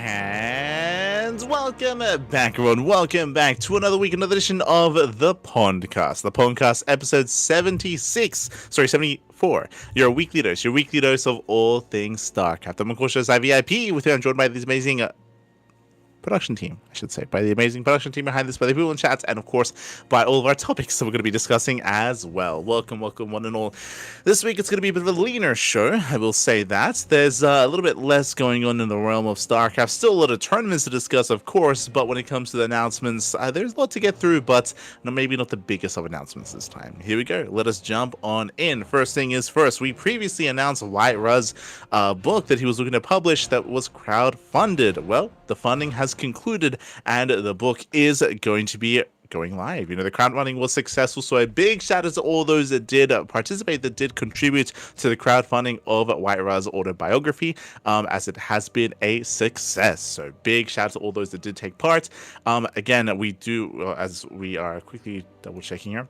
And welcome back, everyone. Welcome back to another week, another edition of the PondCast. The PondCast episode 76. Sorry, 74. Your weekly dose of all things StarCraft. I'm, of course, just VIP with you. I'm joined by these amazing production team, I should say, by the amazing production team behind this, by the people in chat, and of course by all of our topics that we're going to be discussing as well. Welcome one and all. This week it's going to be a bit of a leaner show, I will say that. There's a little bit less going on in the realm of StarCraft. Still a lot of tournaments to discuss, of course, but when it comes to the announcements, there's a lot to get through, but maybe not the biggest of announcements this time. Here we go. Let us jump on in. First thing is first, we previously announced Whiteruz's book that he was looking to publish that was crowdfunded. Well, the funding has concluded and the book is going to be going live. You know, the crowdfunding was successful, so a big shout out to all those that did participate, that did contribute to the crowdfunding of Whiteruz's autobiography, as it has been a success. So big shout out to all those that did take part. Again, we do, as we are quickly double checking here,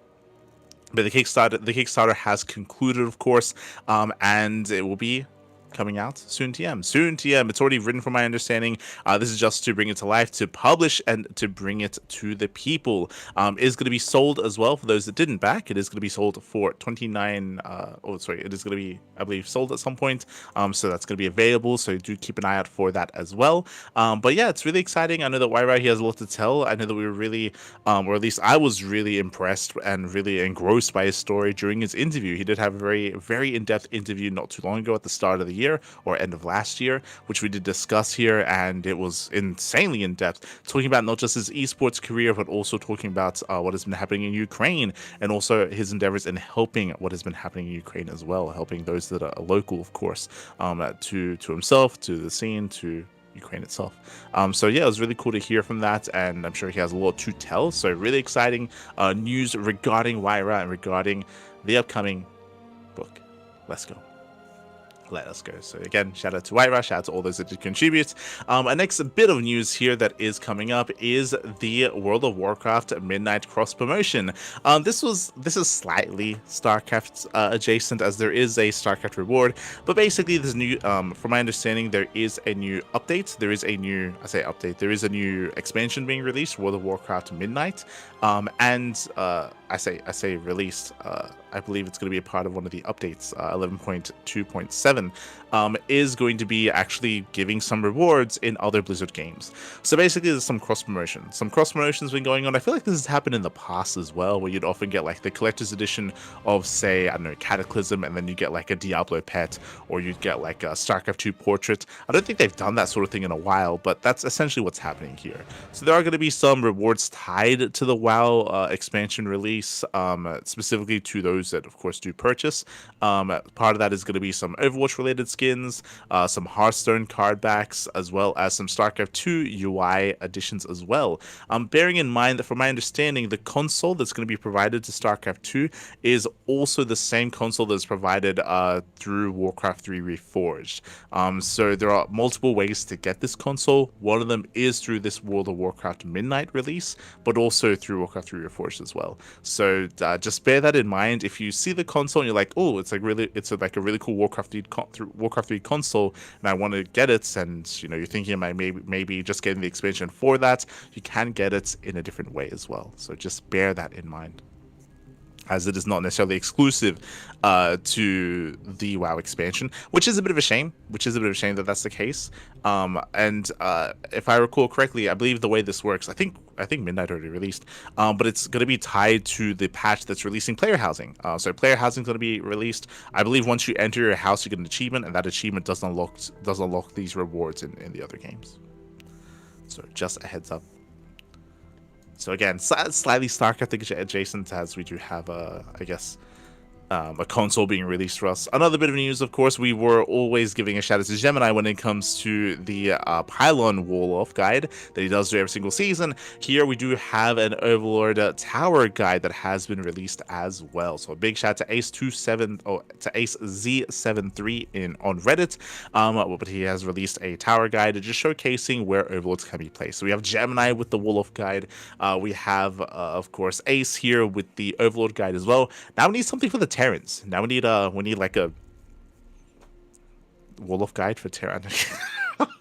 but the Kickstarter has concluded, of course, and it will be coming out soon TM. It's already written, from my understanding. This is just to bring it to life, to publish, and to bring it to the people. It is going to be sold as well for those that didn't back. It is going to be sold for 29. It is going to be, I believe, sold at some point. So that's going to be available. So do keep an eye out for that as well. But yeah, it's really exciting. I know that Whiteruz, he has a lot to tell. I know that we were really, or at least I was really impressed and really engrossed by his story during his interview. He did have a very, very in-depth interview not too long ago at the start of the year, or end of last year, which we did discuss here, and it was insanely in-depth, talking about not just his esports career, but also talking about what has been happening in Ukraine, and also his endeavors in helping what has been happening in Ukraine as well, helping those that are local, of course, to himself, to the scene, to Ukraine itself. So yeah, it was really cool to hear from that, and I'm sure he has a lot to tell. So really exciting news regarding Whiteruz and regarding the upcoming book. Let's go. Let us go. So again, shout out to Whiteruz, shout out to all those that did contribute. Our next bit of news here that is coming up is the World of Warcraft Midnight cross promotion. This is slightly StarCraft adjacent, as there is a StarCraft reward, but basically there's new, from my understanding, there is a new update. There is a new, there is a new expansion being released, World of Warcraft Midnight, and I say released. I believe it's going to be a part of one of the updates, 11.2.7, is going to be actually giving some rewards in other Blizzard games. So basically there's some cross promotion. Some cross promotions been going on. I feel like this has happened in the past as well, where you'd often get like the collector's edition of, say, I don't know, Cataclysm, and then you get like a Diablo pet, or you'd get like a StarCraft 2 portrait. I don't think they've done that sort of thing in a while, but that's essentially what's happening here. So there are going to be some rewards tied to the WoW expansion release, specifically to those that, of course, do purchase. Part of that is going to be some Overwatch related skins, some Hearthstone card backs, as well as some StarCraft 2 UI additions as well. Bearing in mind that, from my understanding, the console that's going to be provided to StarCraft 2 is also the same console that's provided through Warcraft 3 Reforged. So there are multiple ways to get this console. One of them is through this World of Warcraft Midnight release, but also through Warcraft 3 Reforged as well. So just bear that in mind. If you see the console and you're like, oh, it's like a really cool Warcraft 3 console, and I want to get it, and you know, you're thinking about maybe just getting the expansion for that, you can get it in a different way as well. So just bear that in mind, as it is not necessarily exclusive to the WoW expansion, which is a bit of a shame. That that's the case. And if I recall correctly, I believe the way this works, I think Midnight already released, but it's going to be tied to the patch that's releasing player housing. So player housing is going to be released. I believe once you enter your house, you get an achievement, and that achievement does unlock these rewards in the other games. So just a heads up. So again, slightly StarCraft adjacent, as we do have a console being released for us. Another bit of news, of course, we were always giving a shout out to Gemini when it comes to the Pylon Wall-Off guide that he does do every single season. Here we do have an Overlord Tower guide that has been released as well. So a big shout out to Ace Z73 on Reddit. But he has released a tower guide just showcasing where Overlords can be placed. So we have Gemini with the Wall-Off guide. We have, of course, Ace here with the Overlord guide as well. Now we need something for the Terrans. Now we need like a Wall of Guide for Terran.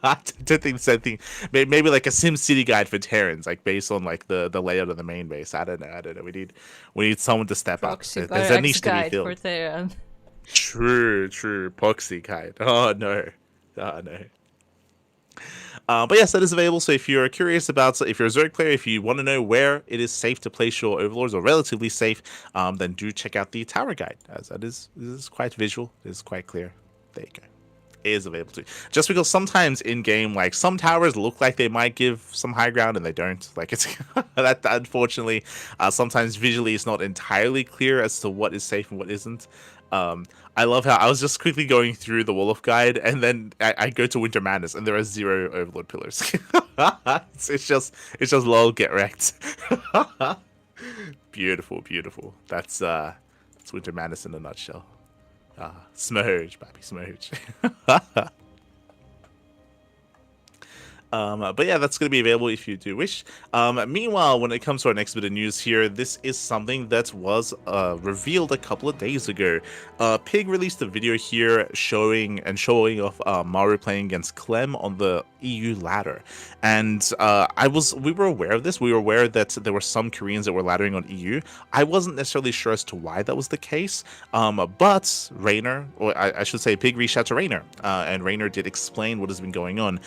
I don't think the same thing. Maybe like a Sim City guide for Terrans, like based on like the layout of the main base. I don't know. I don't know. We need someone to step up. Proxy There's a barracks niche to be guide for filled. Theron. True. Proxy guide. Oh no. Oh no. But yes, that is available. So if you're curious about, if you're a Zerg player, if you want to know where it is safe to place your overlords or relatively safe, then do check out the tower guide, as that is quite visual. It is quite clear. There you go. It is available to. Just because sometimes in game, like some towers look like they might give some high ground and they don't. Like it's that unfortunately, sometimes visually it's not entirely clear as to what is safe and what isn't. I love how I was just quickly going through the Wolof guide, and then I go to Winter Madness, and there are 0 Overlord pillars. It's just lol, get wrecked. Beautiful. That's Winter Madness in a nutshell. Smurge, baby, smurge. But yeah, that's going to be available if you do wish. Meanwhile, when it comes to our next bit of news here, this is something that was revealed a couple of days ago. Pig released a video here showing off Maru playing against Clem on the EU ladder, and we were aware of this. We were aware that there were some Koreans that were laddering on EU. I wasn't necessarily sure as to why that was the case, but Rainer, or I should say, Pig reached out to Rainer, and Rainer did explain what has been going on.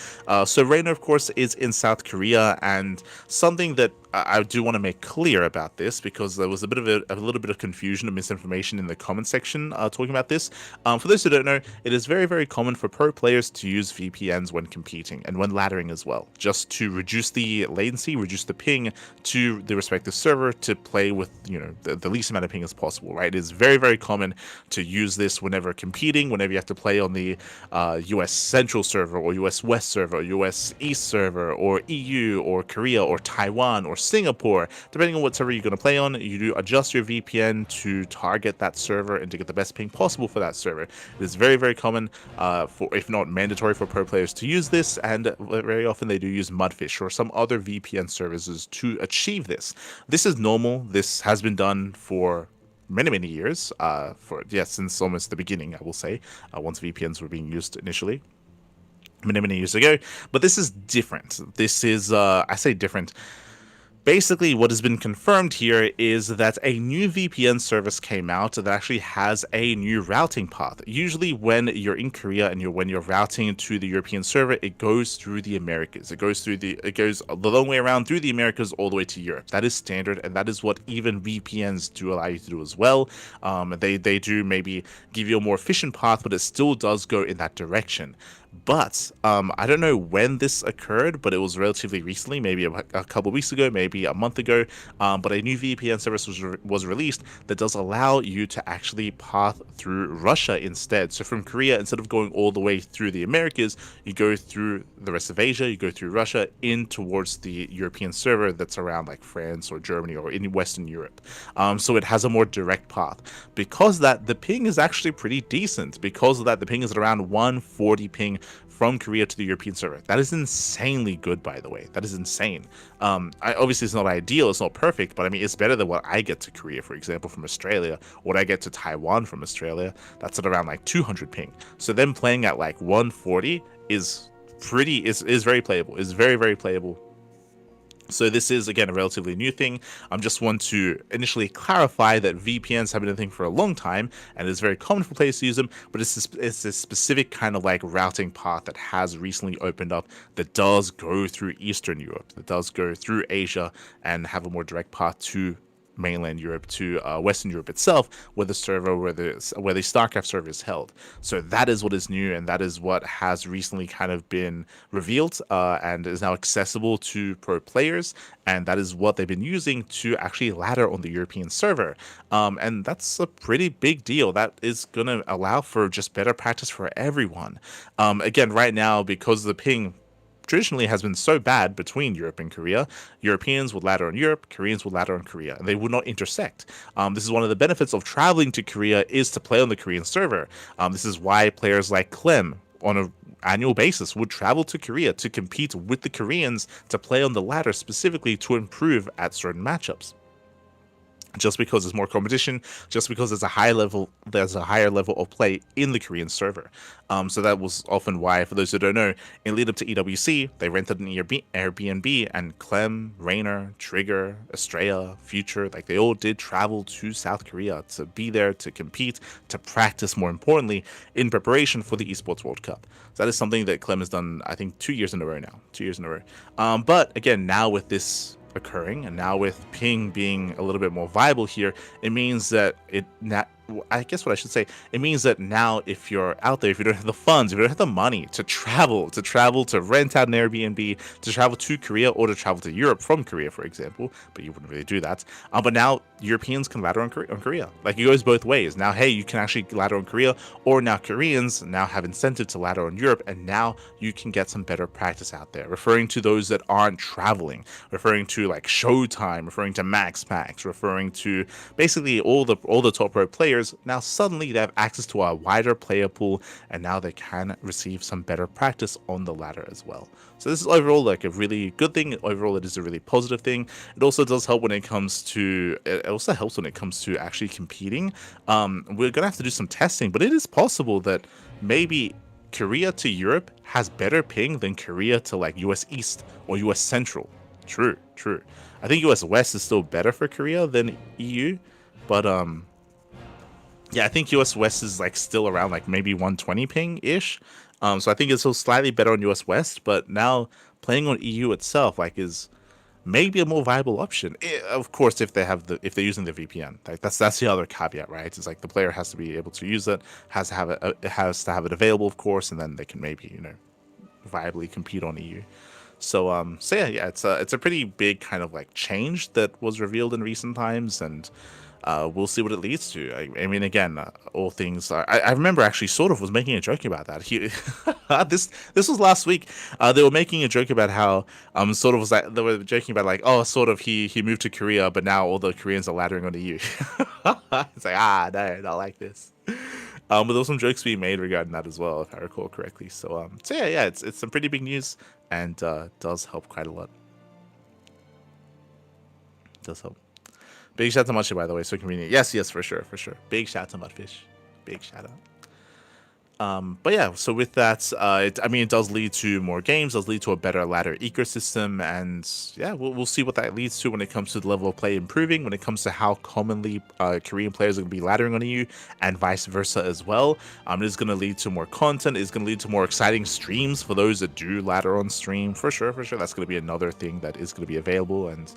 So Rainer, of course, is in South Korea, and something that I do want to make clear about this, because there was a little bit of confusion and misinformation in the comment section talking about this. For those who don't know, it is very, very common for pro players to use VPNs when competing and when laddering as well, just to reduce the latency, reduce the ping to the respective server to play with, the least amount of ping as possible, right? It is very, very common to use this whenever competing, whenever you have to play on the US Central server or US West server, or US East server, or EU or Korea or Taiwan or Singapore, depending on what server you're going to play on. You do adjust your VPN to target that server and to get the best ping possible for that server. It is very, very common, if not mandatory, for pro players to use this, and very often they do use Mudfish or some other VPN services to achieve this. This is normal. This has been done for many years, since almost the beginning, I will say, once VPNs were being used initially many years ago. But this is different. This is I say different. Basically, what has been confirmed here is that a new VPN service came out that actually has a new routing path. Usually when you're in Korea and when you're routing to the European server, it goes through the Americas. It goes the long way around through the Americas all the way to Europe. That is standard, and that is what even VPNs do allow you to do as well. They do maybe give you a more efficient path, but it still does go in that direction. But I don't know when this occurred, but it was relatively recently, maybe a couple of weeks ago, maybe a month ago. But a new VPN service was released that does allow you to actually path through Russia instead. So from Korea, instead of going all the way through the Americas, you go through the rest of Asia, you go through Russia in towards the European server that's around like France or Germany or in Western Europe. So it has a more direct path. Because of that, the ping is actually pretty decent. Because of that, the ping is at around 140 ping from Korea to the European server. That is insanely good, by the way. That is insane. Obviously, it's not ideal, it's not perfect, but I mean, it's better than what I get to Korea, for example, from Australia, what I get to Taiwan from Australia. That's at around like 200 ping. So them playing at like 140 is very playable. Is very, very playable. So this is, again, a relatively new thing. I just want to initially clarify that VPNs have been a thing for a long time, and it's very common for players to use them, but it's a specific kind of like routing path that has recently opened up that does go through Eastern Europe, that does go through Asia, and have a more direct path to mainland Europe, to Western Europe itself, where the StarCraft server is held. So that is what is new, and that is what has recently kind of been revealed and is now accessible to pro players, and that is what they've been using to actually ladder on the European server. And that's a pretty big deal. That is going to allow for just better practice for everyone. Again, right now, because the ping traditionally has been so bad between Europe and Korea, Europeans would ladder on Europe, Koreans would ladder on Korea, and they would not intersect. This is one of the benefits of traveling to Korea, is to play on the Korean server. This is why players like Clem on an annual basis would travel to Korea to compete with the Koreans to play on the ladder, specifically to improve at certain matchups. just because there's more competition, just because there's a higher level of play in the Korean server. So that was often why, for those who don't know, in lead up to EWC, they rented an Airbnb, and Clem, Rainer, Trigger, Estrella, Future, like they all did travel to South Korea to be there, to compete, to practice, more importantly, in preparation for the Esports World Cup. So that is something that Clem has done, I think, 2 years in a row now. 2 years in a row. But again, now with this occurring, and now with ping being a little bit more viable here, it means that I guess what I should say, it means that now if you're out there, if you don't have the funds, if you don't have the money to travel, to rent out an Airbnb, to travel to Korea, or to travel to Europe from Korea, for example, but you wouldn't really do that. But now Europeans can ladder on Korea. Like, it goes both ways. Now, hey, you can actually ladder on Korea, or now Koreans now have incentive to ladder on Europe, and now you can get some better practice out there. Referring to those that aren't traveling, referring to like Showtime, referring to Max Packs, referring to basically all the top pro players. Now suddenly they have access to a wider player pool, and now they can receive some better practice on the ladder as well. So this is overall like a really good thing. Overall, it is a really positive thing. It also does help when it comes to actually competing. We're gonna have to do some testing, but it is possible that maybe Korea to Europe has better ping than Korea to like US East or US Central. True. I think US West is still better for Korea than EU, but yeah, I think US West is like still around like maybe 120 ping ish. So I think it's still slightly better on US West, but now playing on EU itself like is maybe a more viable option. Of course, if they're using the VPN, like that's the other caveat, right? It's like the player has to be able to use it, has to have it available, of course, and then they can maybe viably compete on EU. So yeah, it's a pretty big kind of like change that was revealed in recent times, and we'll see what it leads to. I mean, again, all things. I remember actually sort of was making a joke about that. This was last week. They were making a joke about how sort of was like they were joking about like, oh, sort of he moved to Korea, but now all the Koreans are laddering on the EU. It's like, no, not like this. But there was some jokes being made regarding that as well, if I recall correctly. So yeah, it's some pretty big news, and does help quite a lot. Does help. Big shout out to Mudfish, by the way, so convenient. Yes, for sure. Big shout out to Mudfish. Big shout out. But yeah, so with that, it does lead to more games, does lead to a better ladder ecosystem, and yeah, we'll see what that leads to when it comes to the level of play improving, when it comes to how commonly Korean players are going to be laddering on EU, and vice versa as well. It is going to lead to more content, it's going to lead to more exciting streams for those that do ladder on stream, for sure. That's going to be another thing that is going to be available, and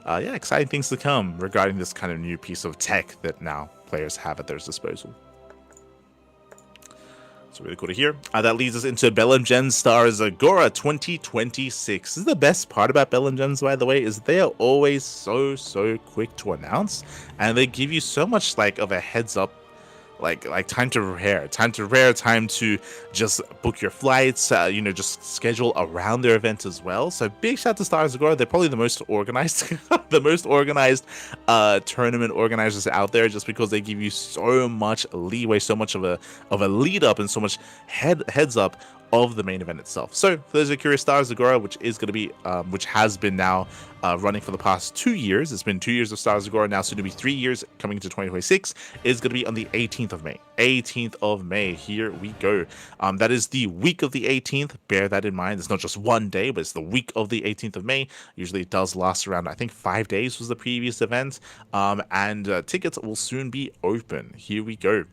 yeah, exciting things to come regarding this kind of new piece of tech that now players have at their disposal. So really cool to hear. That leads us into BGE Stara Zagora 2026. This is the best part about BGE, by the way, is they are always so quick to announce, and they give you so much like of a heads up, like time to prepare, time to just book your flights, just schedule around their event as well. So big shout to Stara Zagora. They're probably the most organized, tournament organizers out there, just because they give you so much leeway, so much of a lead up, and so much heads up of the main event itself. So for those who are curious, Stara Zagora, which has been now running for the past 2 years. It's been 2 years of Stara Zagora, now soon to be 3 years, coming into 2026, is going to be on the 18th of May. 18th of May, here we go. That is the week of the 18th. Bear that in mind. It's not just one day, but it's the week of the 18th of May. Usually it does last around, I think, 5 days was the previous event. And tickets will soon be open. Here we go.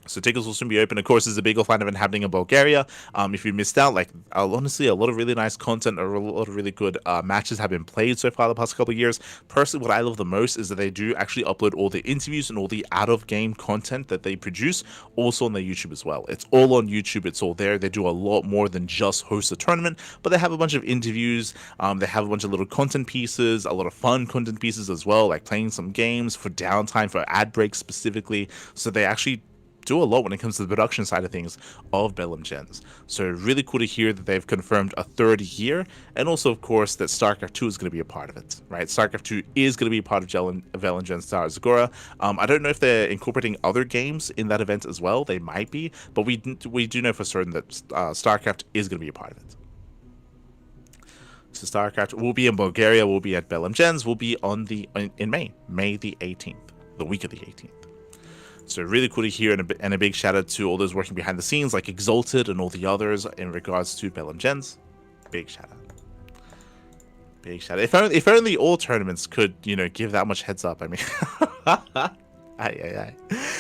So tickets will soon be open. Of course, there's a big offline event happening in Bulgaria. If you missed out, like honestly, a lot of really nice content, a lot of really good matches have been played so far the past couple of years. Personally, what I love the most is that they do actually upload all the interviews and all the out-of-game content that they produce also on their YouTube as well. It's all on YouTube. It's all there. They do a lot more than just host a tournament, but they have a bunch of interviews. They have a bunch of little content pieces, a lot of fun content pieces as well, like playing some games for downtime, for ad breaks specifically. So they actually do a lot when it comes to the production side of things of BGE. So really cool to hear that they've confirmed a third year, and also of course that StarCraft 2 is going to be a part of it, right? StarCraft 2 is going to be a part of BGE Stara Zagora. I don't know if they're incorporating other games in that event as well. They might be, but we do know for certain that StarCraft is going to be a part of it. So StarCraft will be in Bulgaria, will be at Belém Gens, will be in May the 18th, the week of the 18th. So really cool to hear, and a big shout out to all those working behind the scenes, like Exalted and all the others in regards to Belém Gens. Big shout out. Big shout out. If only all tournaments could, give that much heads up. I mean, aye.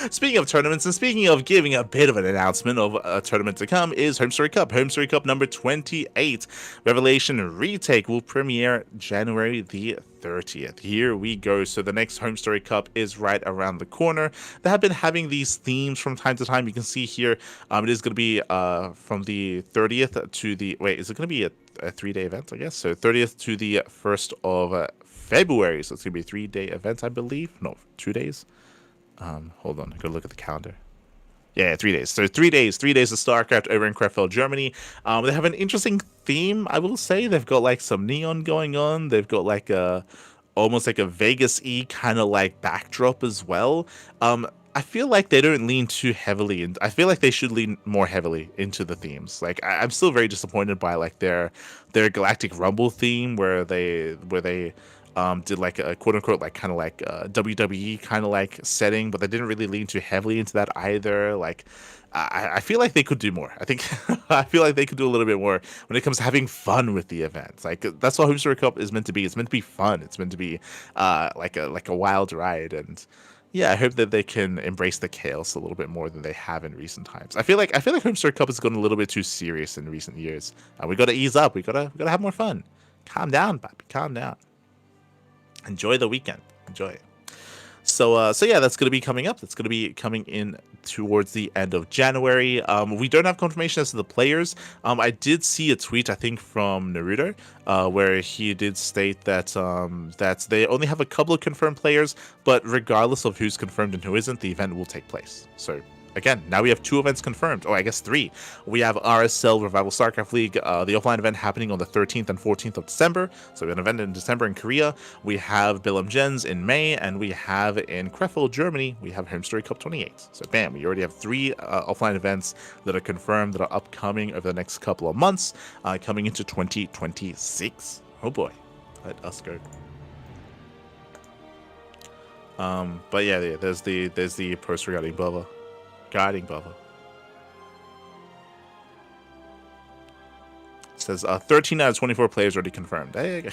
Speaking of tournaments, and speaking of giving a bit of an announcement of a tournament to come, is Home Story Cup. Home Story Cup number 28. Revelation Retake will premiere January the 30th. Here we go. So the next Home Story Cup is right around the corner. They have been having these themes from time to time. You can see here, it is going to be from the 30th to the... Wait, is it going to be a 3-day event, I guess? So 30th to the 1st of February. So it's going to be a 3-day event, I believe. No, 2 days. Hold on, I gotta look at the calendar. Yeah, 3 days. So 3 days of StarCraft over in Krefeld, Germany. They have an interesting theme, I will say. They've got like some neon going on. They've got like almost like a Vegas-y kind of like backdrop as well. I feel like they don't lean too heavily, and I feel like they should lean more heavily into the themes. Like I'm still very disappointed by like their Galactic Rumble theme, where they did like a quote unquote like kind of like WWE kind of like setting, but they didn't really lean too heavily into that either. Like I feel like they could do more. I feel like they could do a little bit more when it comes to having fun with the events. Like that's what Home Story Cup is meant to be. It's meant to be fun. It's meant to be like a wild ride. And yeah, I hope that they can embrace the chaos a little bit more than they have in recent times. I feel like Home Story Cup has gotten a little bit too serious in recent years. We got to ease up. We gotta have more fun. Calm down, Bobby. Calm down. Enjoy the weekend. Enjoy it. So yeah, that's going to be coming up. That's going to be coming in towards the end of January. We don't have confirmation as to the players. I did see a tweet, I think, from Naruto, where he did state that that they only have a couple of confirmed players, but regardless of who's confirmed and who isn't, the event will take place. So again, now we have 2 events confirmed. Oh, I guess 3. We have RSL Revival StarCraft League, the offline event happening on the 13th and 14th of December. So we have an event in December in Korea. We have Belém Gens in May, and we have in Krefeld, Germany, we have Home Story Cup 28. So bam, we already have 3 offline events that are confirmed, that are upcoming over the next couple of months, coming into 2026. Oh boy, let us go. But yeah, there's the post regarding Bubba. Bubba. It says 13 out of 24 players already confirmed. Hey,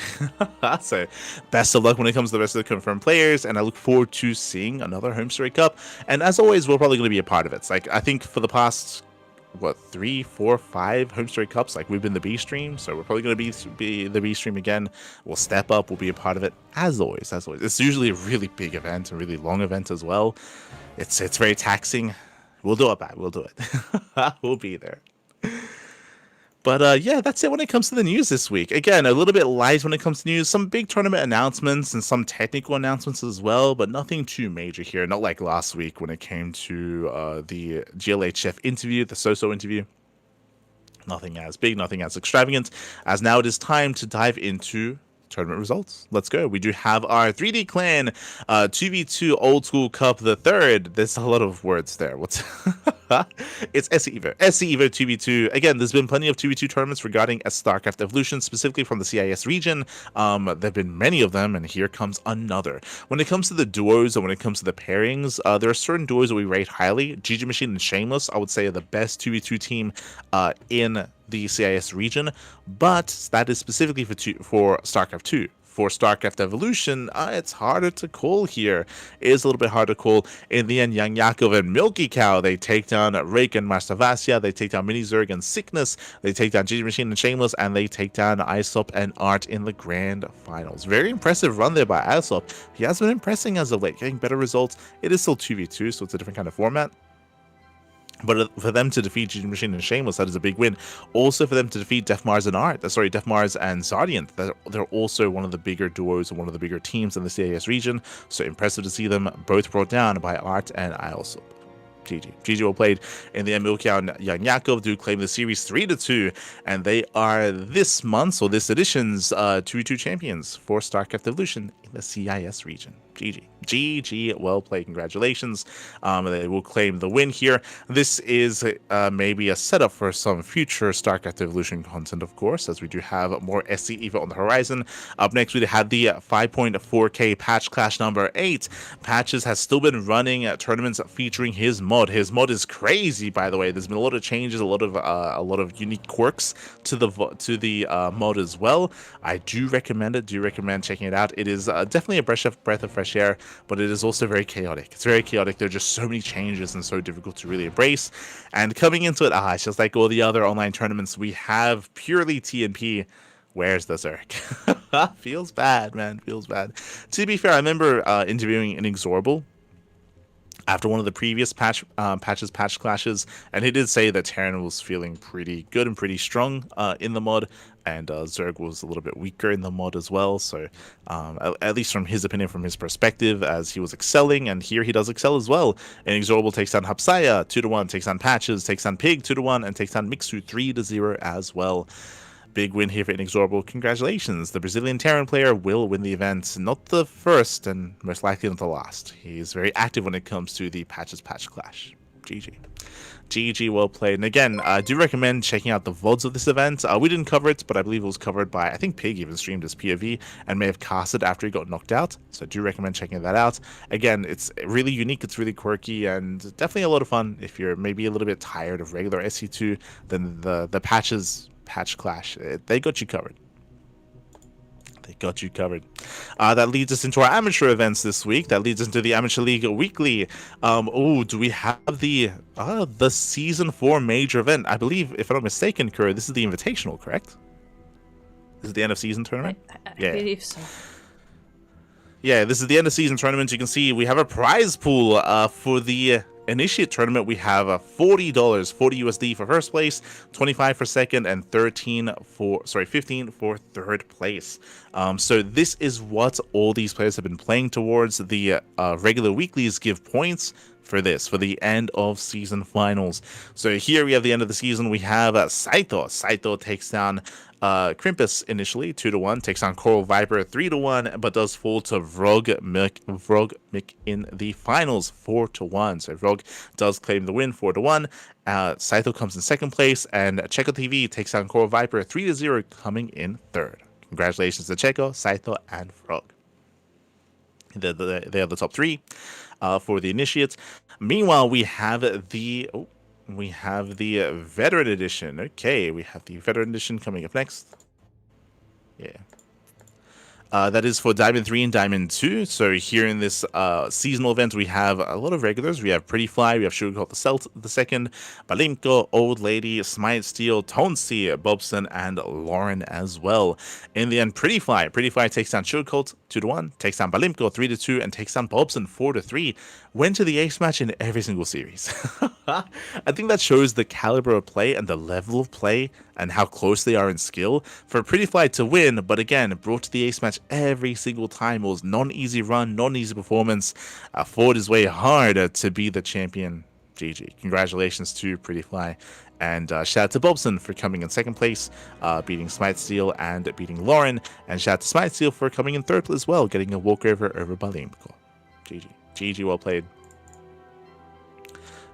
so best of luck when it comes to the rest of the confirmed players, and I look forward to seeing another Home Story Cup. And as always, we're probably going to be a part of it. It's like I think for the past 3, 4, 5 Home Story Cups, like we've been the B stream, so we're probably going to be the B stream again. We'll step up. We'll be a part of it as always. It's usually a really big event, a really long event as well. It's very taxing. We'll do it back. We'll do it. We'll be there. But yeah, that's it when it comes to the news this week. Again, a little bit light when it comes to news. Some big tournament announcements and some technical announcements as well, but nothing too major here. Not like last week when it came to the GLHF interview, the SoSo interview. Nothing as big, nothing as extravagant, as now it is time to dive into tournament results. Let's go. We do have our 3D Clan 2v2 Old School Cup the third. There's a lot of words there. What's it's SC Evo 2v2. Again, there's been plenty of 2v2 tournaments regarding a StarCraft Evolution, specifically from the CIS region. There have been many of them, and here comes another. When it comes to the duos and when it comes to the pairings, there are certain duos that we rate highly. GG Machine and Shameless, I would say, are the best 2v2 team in the CIS region, but that is specifically for StarCraft 2. For StarCraft Evolution, it's harder to call here. It is a little bit hard to call. In the end, Young Yakov and Milky Cow, they take down Rake and Mastavasya, they take down Mini Zerg and Sickness, they take down GG Machine and Shameless, and they take down Aesop and Art in the grand finals. Very impressive run there by Aesop. He has been impressing as of late, getting better results. It is still 2v2, so it's a different kind of format. But for them to defeat GG Machine and Shameless, that is a big win. Also for them to defeat Def Mars and Def Mars and Zardiant, they're also one of the bigger duos and one of the bigger teams in the CIS region. So impressive to see them both brought down by Art and Aesop. GG well played. In the end, Milkyao and Young Yakov do claim the series 3-2, and they are this month's or this edition's 2v2 champions for StarCraft Evolution in the CIS region. GG. GG, well played, congratulations. They will claim the win here. This is maybe a setup for some future StarCraft Evolution content, of course, as we do have more SC EVO on the horizon. Up next, we had the 5.4K patch clash number 8. Patches has still been running tournaments featuring his mod. His mod is crazy, by the way. There's been a lot of changes, a lot of unique quirks to the mod as well. I do recommend it. Do recommend checking it out. It is definitely a breath of fresh air, but it is also very chaotic. It's very chaotic. There are just so many changes and so difficult to really embrace. And coming into it, it's just like all the other online tournaments. We have purely TNP. Where's the Zerg? Feels bad, man. Feels bad. To be fair, I remember interviewing Inexorable after one of the previous patch clashes, and he did say that Terran was feeling pretty good and pretty strong in the mod, and Zerg was a little bit weaker in the mod as well. So at least from his opinion, from his perspective, as he was excelling, and here he does excel as well. Inexorable takes down Hapsaya 2-1, takes down Patches, takes down Pig 2-1, and takes down Mixu 3-0 as well. Big win here for Inexorable. Congratulations. The Brazilian Terran player will win the event. Not the first, and most likely not the last. He's very active when it comes to the patch clash. GG. GG, well played. And again, I do recommend checking out the VODs of this event. We didn't cover it, but I believe it was covered by, I think Pig even streamed his POV and may have cast it after he got knocked out. So I do recommend checking that out. Again, it's really unique, it's really quirky, and definitely a lot of fun. If you're maybe a little bit tired of regular SC2, then the patch clash, they got you covered. They got you covered. That leads us into our amateur events this week. That leads us into the Amateur League Weekly. Do we have the Season 4 major event? I believe, if I'm not mistaken, Kura, this is the Invitational, correct? This is the end of season tournament? I believe so. Yeah, this is the end of season tournament. You can see we have a prize pool for the Initiate tournament. We have $40, 40 USD for first place, 25 for second, and 15 for third place. So this is what all these players have been playing towards. The regular weeklies give points for this, for the end of season finals. So here we have the end of the season. We have Saito. Saito takes down Krimpus initially 2-1, takes on Coral Viper 3-1, but does fall to Vrogmik in the finals 4-1. So Vrog does claim the win 4-1. Saito comes in second place, and Checo TV takes on Coral Viper 3-0, coming in third. Congratulations to Checo, Saito, and Vrog. They are the top three for the initiates. Meanwhile, we have the Veteran Edition. Okay, we have the Veteran Edition coming up next. Yeah. That is for Diamond 3 and Diamond 2. So here in this seasonal event, we have a lot of regulars. We have Pretty Fly, we have Sugarcoat the second, Balimko, Old Lady, Smite Steel, Tonsi, Bobson, and Lauren as well. In the end, Pretty Fly takes down Sugarcoat 2-1, takes down Balimko 3-2, and takes down Bobson 4-3. Went to the ace match in every single series. I think that shows the caliber of play and the level of play and how close they are in skill for Pretty Fly to win, but again, brought to the ace match every single time. It was non-easy run, non-easy performance. Fought his way hard to be the champion. GG. Congratulations to Pretty Fly. And shout out to Bobson for coming in second place, beating Smite Steel and beating Lauren. And shout out to Smite Steel for coming in third as well, getting a walkover over Balimko. GG. GG, well played.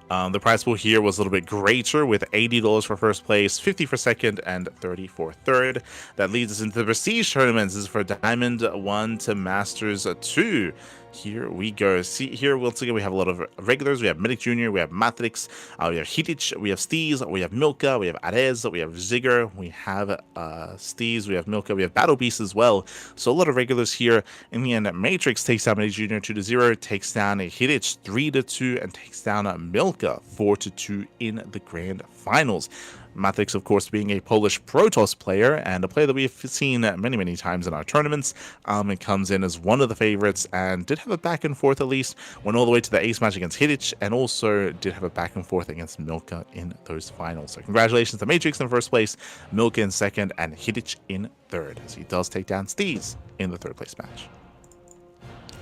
The prize pool here was a little bit greater with $80 for first place, 50 for second, and 30 for third. That leads us into the Prestige tournaments. This is for Diamond 1 to Masters 2. Here we go. See, here once again we have a lot of regulars. We have Medic Jr., we have Matrix, we have Hitich, we have Steez, we have Milka, we have Arez, we have Zigger, we have Steez, we have Milka, we have Battle Beast as well. So a lot of regulars here. In the end, Matrix takes down Medic Jr. 2-0, takes down Hitich 3-2, and takes down Milka 4-2 in the grand finals. Matrix, of course, being a Polish Protoss player and a player that we've seen many times in our tournaments. It comes in as one of the favorites and did have a back and forth, at least went all the way to the ace match against Hitich, and also did have a back and forth against Milka in those finals. So congratulations to Matrix in first place, Milka in second, and Hitich in third, as he does take down Steez in the third place match.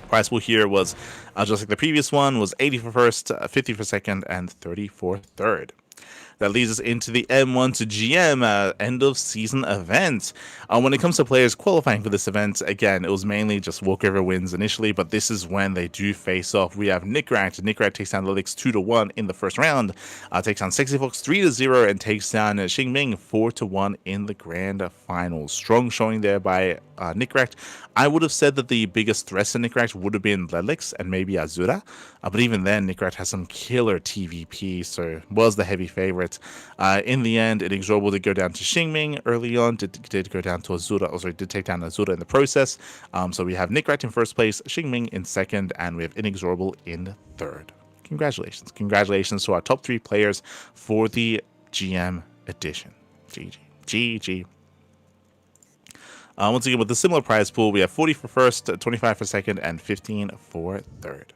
Prize pool here was just like the previous one, was 80 for first, 50 for second, and 30 for third. That leads us into the M1 to GM end of season event. When it comes to players qualifying for this event, again, it was mainly just walkover wins initially, but this is when they do face off. We have Nickrat. Nickrat takes down Lilix 2-1 in the first round, takes down Sexy Fox 3-0, and takes down Xingming 4-1 in the grand finals. Strong showing there by Nickrat. I would have said that the biggest threats to Nickrat would have been Lilix and maybe Azura, but even then, Nickrat has some killer TVP, so was the heavy favorite. In the end, Inexorable did go down to Xingming early on, did go down to Azura, also did take down Azura in the process. So we have Nickrat in first place, Xingming in second, and we have Inexorable in third. Congratulations. Congratulations to our top 3 players for the GM edition. GG. GG. Once again, with a similar prize pool, we have 40 for first, 25 for second, and 15 for third.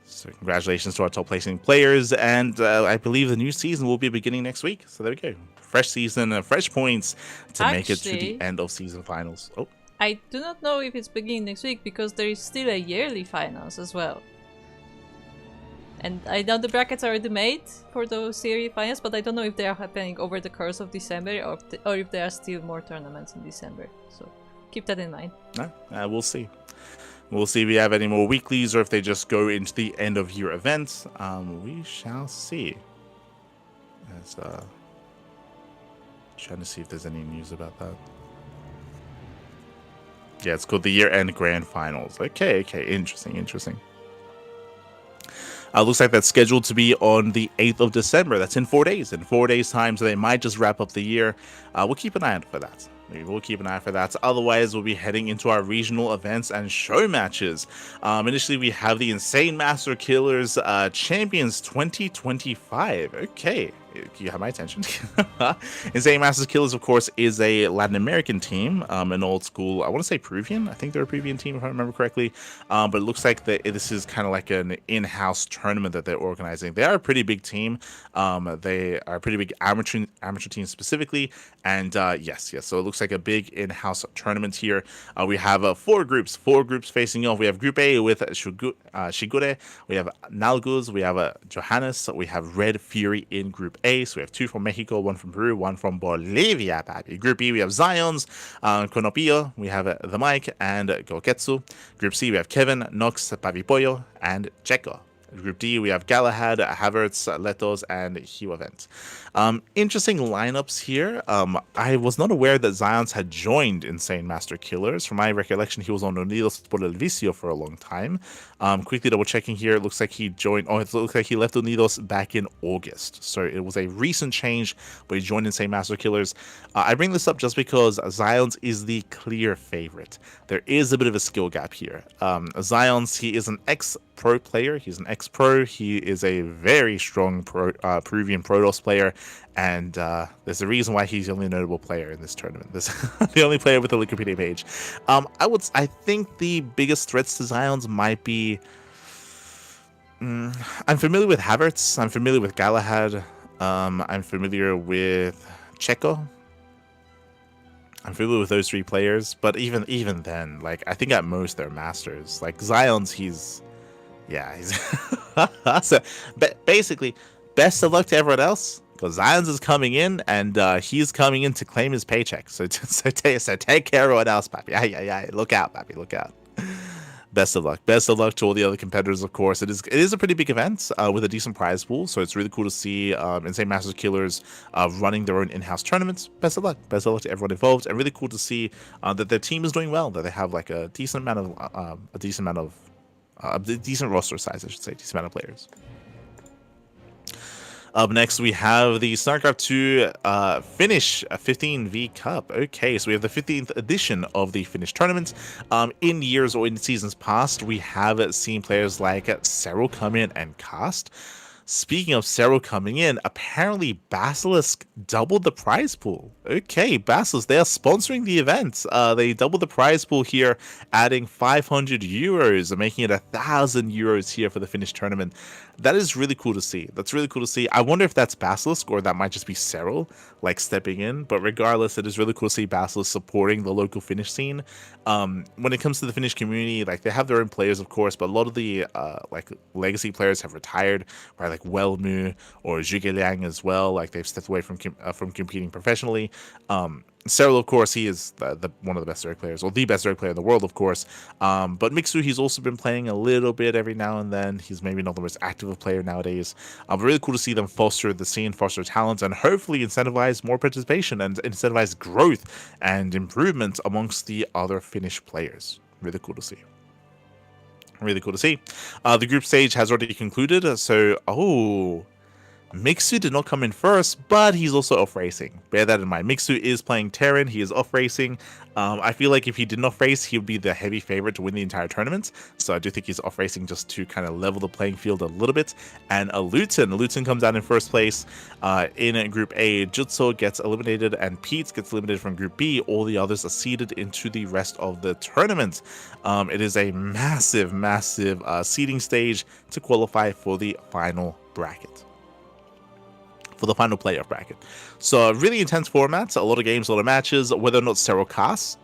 So congratulations to our top placing players, and I believe the new season will be beginning next week. So there we go. Fresh season, fresh points to make it to the end of season finals. Oh, I do not know if it's beginning next week because there is still a yearly finals as well. And I know the brackets are already made for those series finals, but I don't know if they are happening over the course of December or if there are still more tournaments in December. So keep that in mind. We'll see. We'll see if we have any more weeklies or if they just go into the end of year events. We shall see. As, trying to see if there's any news about that. Yeah, it's called the year-end grand finals. Okay, interesting. Looks like that's scheduled to be on the 8th of December. That's in 4 days. In 4 days' time, so they might just wrap up the year. We'll keep an eye out for that. Otherwise, we'll be heading into our regional events and show matches. Initially, we have the Insane Master Killers Champions 2025. Okay, you have my attention. Insane Master Killers, of course, is a Latin American team, an old school, I want to say Peruvian. I think they're a Peruvian team, if I remember correctly. But it looks like this is kind of like an in-house tournament that they're organizing. They are a pretty big team. They are a pretty big amateur team specifically. And yes, so it looks like a big in-house tournament here. We have 4 groups facing off. We have Group A with Shigure, we have Nalguz, we have Johannes, we have Red Fury in Group A. So we have 2 from Mexico, 1 from Peru, 1 from Bolivia, baby. Group B, we have Zions, Konopio, we have The Mike, and Goketsu. Group C, we have Kevin, Nox, Pavipollo, and Checo. Group D, we have Galahad, Havertz, Letos, and Hewavent. Interesting lineups here. I was not aware that Zions had joined Insane Master Killers. From my recollection, he was on Unidos por el Vicio for a long time. Quickly double checking here, it looks like he joined. Oh, it looks like he left Unidos back in August. So it was a recent change, but he joined Insane Master Killers. I bring this up just because Zions is the clear favorite. There is a bit of a skill gap here. Zions, he is an ex-pro player. He's an ex-pro. He is a very strong Peruvian Protoss player. And there's a reason why he's the only notable player in this tournament. This the only player with the Wikipedia page. I think the biggest threats to Zions might be. I'm familiar with Havertz. I'm familiar with Galahad. I'm familiar with Checo. I'm familiar with those 3 players, but even then, like, I think at most they're masters. Like Zions, he's so basically, best of luck to everyone else. Because Zions is coming in, and he's coming in to claim his paycheck. So take care of everyone else, papi. Yeah. Look out, papi. Look out. Best of luck. Best of luck to all the other competitors, of course. It is a pretty big event with a decent prize pool. So it's really cool to see Insane Masters Killers running their own in-house tournaments. Best of luck. Best of luck to everyone involved. And really cool to see that their team is doing well. That they have like a decent roster size, I should say. Decent amount of players. Up next, we have the StarCraft 2 Finnish 15V Cup. Okay, so we have the 15th edition of the Finnish tournament. In years or in seasons past, we have seen players like Cero come in and cast. Speaking of Cero coming in, apparently Basilisk doubled the prize pool. Okay, Basilisk, they are sponsoring the event. They doubled the prize pool here, adding 500 euros, making it 1,000 euros here for the Finnish tournament. That is really cool to see. That's really cool to see. I wonder if that's Basilisk or that might just be Cero, like, stepping in. But regardless, it is really cool to see Basilisk supporting the local Finnish scene. When it comes to the Finnish community, like, they have their own players, of course, but a lot of the like legacy players have retired, right? like Welmu or Zhuge Liang as well. Like they've stepped away from competing professionally. Cyril, of course, he is one of the best Zerg players, or the best Zerg player in the world, of course. But Mixu, he's also been playing a little bit every now and then. He's maybe not the most active player nowadays. But really cool to see them foster the scene, foster talent, and hopefully incentivize more participation and incentivize growth and improvement amongst the other Finnish players. Really cool to see. Really cool to see. The group stage has already concluded, so Mixu did not come in first, but he's also off racing. Bear that in mind. Mixu is playing Terran. He is off racing. I feel like if he did not race, he would be the heavy favorite to win the entire tournament. So I do think he's off racing just to kind of level the playing field a little bit. And Luton comes out in first place. In Group A, Jutsu gets eliminated and Pete gets eliminated from Group B. All the others are seeded into the rest of the tournament. It is a massive, massive seeding stage to qualify for the final bracket. For the final playoff bracket. So really intense formats, a lot of games, a lot of matches. Whether or not Cero casts,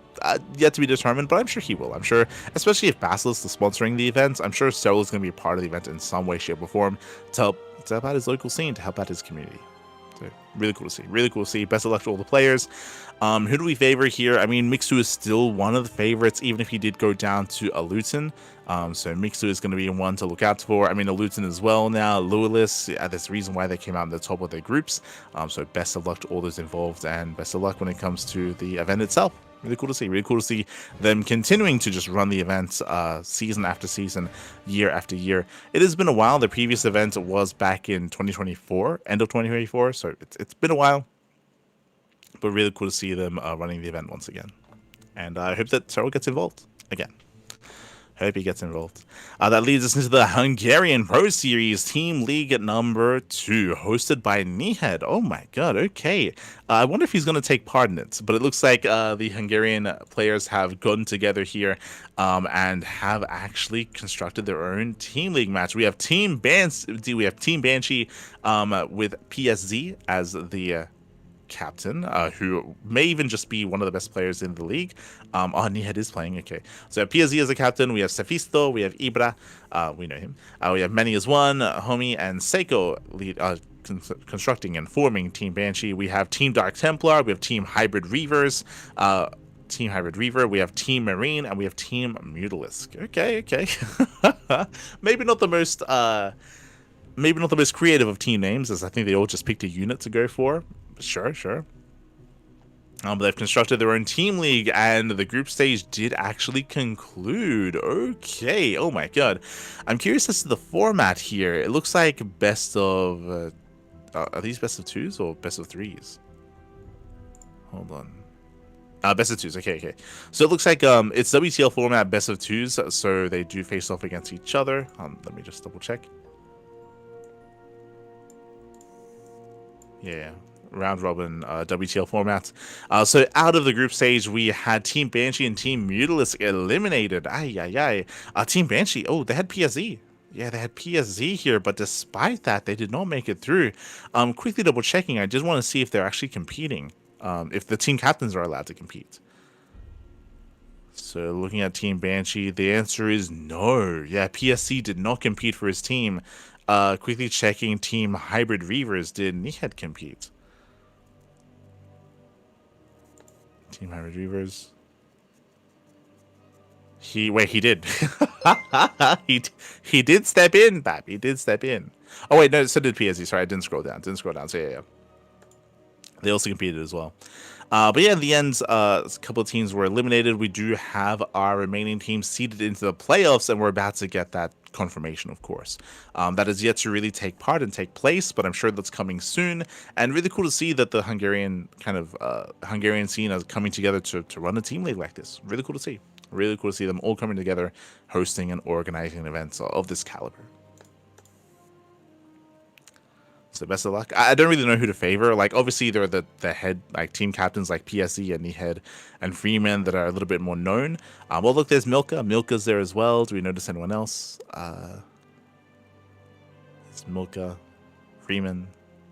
yet to be determined, but I'm sure he will. I'm sure, especially if Basilisk is sponsoring the event, I'm sure Cero is going to be a part of the event in some way, shape, or form to help out his local scene, to help out his community. So really cool to see. Really cool to see. Best of luck to all the players. Who do we favor here? I mean, Mixu is still one of the favorites, even if he did go down to a Luton. So Mixu is going to be one to look out for. I mean, a Luton as well now. Lewis, there's a reason why they came out in the top of their groups. So best of luck to all those involved, and best of luck when it comes to the event itself. Really cool to see. Really cool to see them continuing to just run the events season after season, year after year. It has been a while. The previous event was back in 2024, end of 2024. So it's been a while. But really cool to see them running the event once again. And I hope that Cero gets involved again. Hope he gets involved. That leads us into the Hungarian Pro Series Team League number 2, hosted by Nihed. Oh my god, okay. I wonder if he's going to take part in it, but it looks like the Hungarian players have gotten together here and have actually constructed their own Team League match. We have Team Banshee with PSZ as the captain, who may even just be one of the best players in the league. Nihed is playing, okay. So PSZ as a captain, we have Sefisto, we have Ibra, we know him. We have Many as one, Homie, and Seiko lead, constructing and forming Team Banshee. We have Team Dark Templar, we have Team Hybrid Reavers, we have Team Marine, and we have Team Mutalisk. Okay. Maybe not the most creative of team names, as I think they all just picked a unit to go for. Sure. But they've constructed their own team league, and the group stage did actually conclude. Okay. Oh my god. I'm curious as to the format here. It looks like best of... are these best of 2s or best of 3s? Hold on. Best of 2s. Okay. So it looks like it's WTL format, best of 2s, so they do face off against each other. Let me just double check. Yeah. Round robin WTL format. So out of the group stage, we had Team Banshee and Team Mutalisk eliminated. Team Banshee, they had PSZ. Yeah, they had PSZ here, but despite that, they did not make it through. Quickly double checking, I just want to see if they're actually competing. If the team captains are allowed to compete. So looking at Team Banshee, the answer is no. Yeah, PSC did not compete for his team. Quickly checking Team Hybrid Reavers, did Nihed compete? Team Hybrid Reavers. He did. he did step in, Bab. He did step in. Oh wait, no, so did PSC. Sorry, I didn't scroll down. So yeah. They also competed as well. But yeah, in the end, a couple of teams were eliminated. We do have our remaining teams seeded into the playoffs, and we're about to get that confirmation, of course. That is yet to really take part and take place, but I'm sure that's coming soon. And really cool to see that the Hungarian Hungarian scene is coming together to run a team league like this. Really cool to see. Really cool to see them all coming together, hosting and organizing events of this caliber. So best of luck. I don't really know who to favor. Like, obviously, there are the head, like, team captains like PSC and Nihed and Freeman that are a little bit more known. Well, look, there's Milka. Milka's there as well. Do we notice anyone else? It's Milka, Freeman.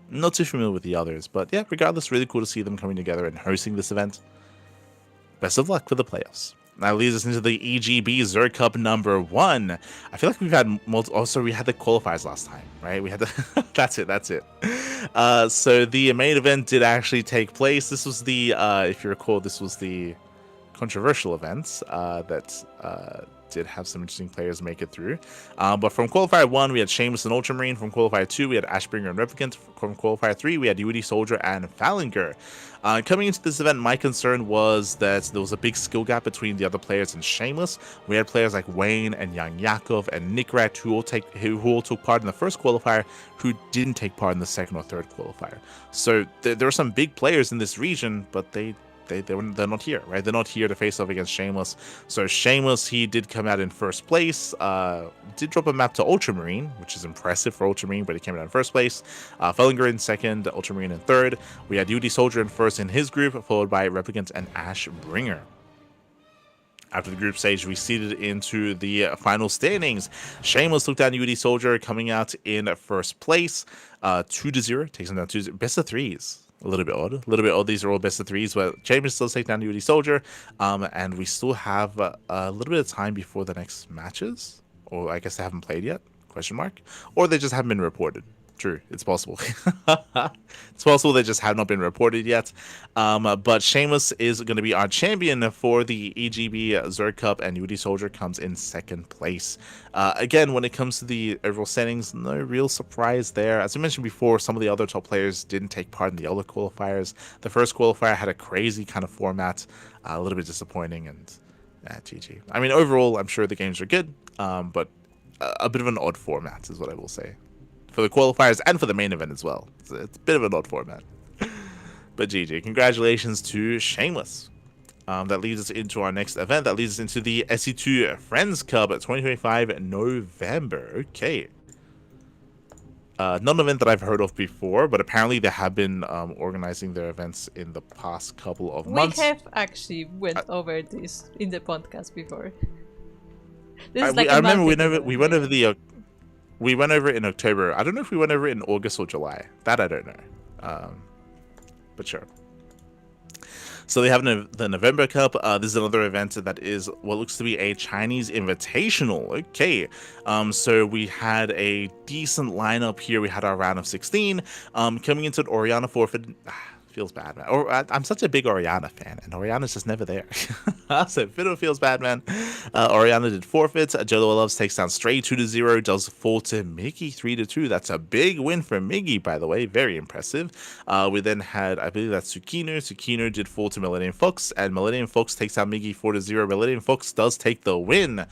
Not too familiar with the others. But yeah, regardless, really cool to see them coming together and hosting this event. Best of luck for the playoffs. That leads us into the EGB Zerg Cup #1. I feel like we've had also we had the qualifiers last time, right? We had the that's it. So the main event did actually take place. This was the if you recall, this was the controversial events that did have some interesting players make it through. But from Qualifier 1, we had Seamus and Ultramarine. From Qualifier 2, we had Ashbringer and Replicant. From Qualifier 3, we had UD Soldier and Phalanger. Coming into this event, my concern was that there was a big skill gap between the other players and Shameless. We had players like Wayne and Young Yakov and Nikrat who all took part in the first qualifier, who didn't take part in the second or third qualifier. So there are some big players in this region, but they're not here, right? They're not here to face off against Shameless. So Shameless, he did come out in first place, did drop a map to Ultramarine, which is impressive for Ultramarine, but he came out in first place. Fellinger in second, Ultramarine in third. We had UD Soldier in first in his group, followed by Replicant and Ashbringer. After the group stage, we seeded into the final standings. Shameless took down UD Soldier, coming out in first place, 2-0, takes him down 2-0, best of threes. A little bit odd. These are all best of threes, but James still take down UD Soldier, and we still have a little bit of time before the next matches, or I guess they haven't played yet? Question mark, or they just haven't been reported. True, it's possible. It's possible they just have not been reported yet. But Shameless is going to be our champion for the EGB Zerg Cup, and UD Soldier comes in second place. Again, when it comes to the overall settings, no real surprise there. As I mentioned before, some of the other top players didn't take part in the other qualifiers. The first qualifier had a crazy kind of format, a little bit disappointing, and GG. I mean, overall, I'm sure the games are good, but a bit of an odd format is what I will say. For the qualifiers and for the main event as well. It's a bit of an odd format. But GG. Congratulations to Shameless. That leads us into our next event. That leads us into the SC2 Friends Cup 2025 November. Okay. Not an event that I've heard of before, but apparently they have been organizing their events in the past couple of months. We have actually went over this in the podcast before. I remember we went over the... We went over it in October. I don't know if we went over it in August or July. That I don't know. But sure. So they have the November Cup. This is another event that is what looks to be a Chinese invitational. Okay. So we had a decent lineup here. We had our round of 16. Coming into an Oriana forfeit. Feels bad, man. I'm such a big Oriana fan, and Oriana's just never there. So Fiddle feels bad, man. Oriana did forfeit. Jolo Loves takes down Stray 2-0. Does fall to Miggy 3-2. That's a big win for Miggy, by the way. Very impressive. We then had, I believe that's Tsukino. Tsukino did fall to Millennium Fox, and Millennium Fox takes down Miggy 4-0. Millennium Fox does take the win.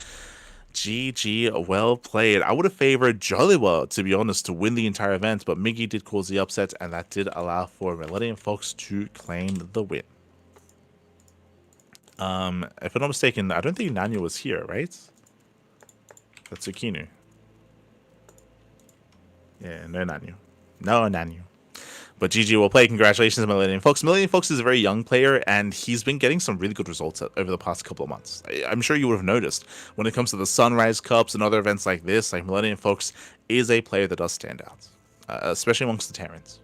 GG, well played. I would have favored Jollywa, to be honest, to win the entire event, but Miggy did cause the upset, and that did allow for Millennium Fox to claim the win. If I'm not mistaken, I don't think Nanyu was here, right? That's Tsukino. Yeah, no Nanyu. No Nanyu. But GG will play. Congratulations to Millennium Fox. Millennium Fox is a very young player, and he's been getting some really good results over the past couple of months. I'm sure you would have noticed when it comes to the Sunrise Cups and other events like this, like Millennium Fox is a player that does stand out, especially amongst the Terrans.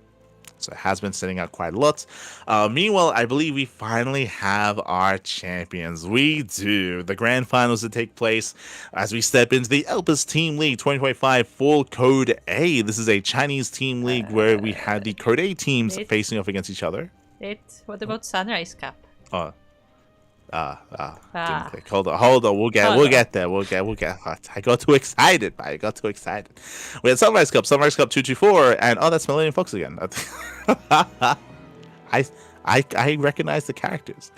So it has been standing out quite a lot. Meanwhile, I believe we finally have our champions. We do. The grand finals to take place as we step into the Elpis Team League 2025 Full Code A. This is a Chinese team league where we had the Code A teams facing off against each other. What about Sunrise Cup? Didn't click. Hold on. We'll get there. I got too excited. We had Sunrise Cup 224, and that's Millennium Fox again. I recognize the characters.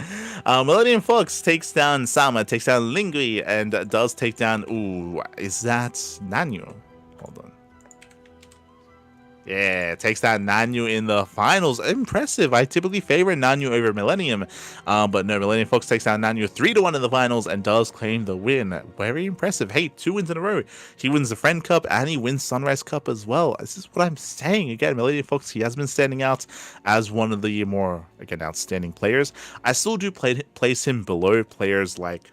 Millennium Fox takes down Sama, takes down Lingui, and does take down. Ooh, is that Nanyu? Hold on. Yeah, takes down Nanyu in the finals. Impressive. I typically favor Nanyu over Millennium. But no, Millennium Fox takes down Nanyu 3-1 in the finals and does claim the win. Very impressive. Hey, 2 wins in a row. He wins the Friend Cup and he wins Sunrise Cup as well. This is what I'm saying. Again, Millennium Fox, he has been standing out as one of the more, again, outstanding players. I still do place him below players like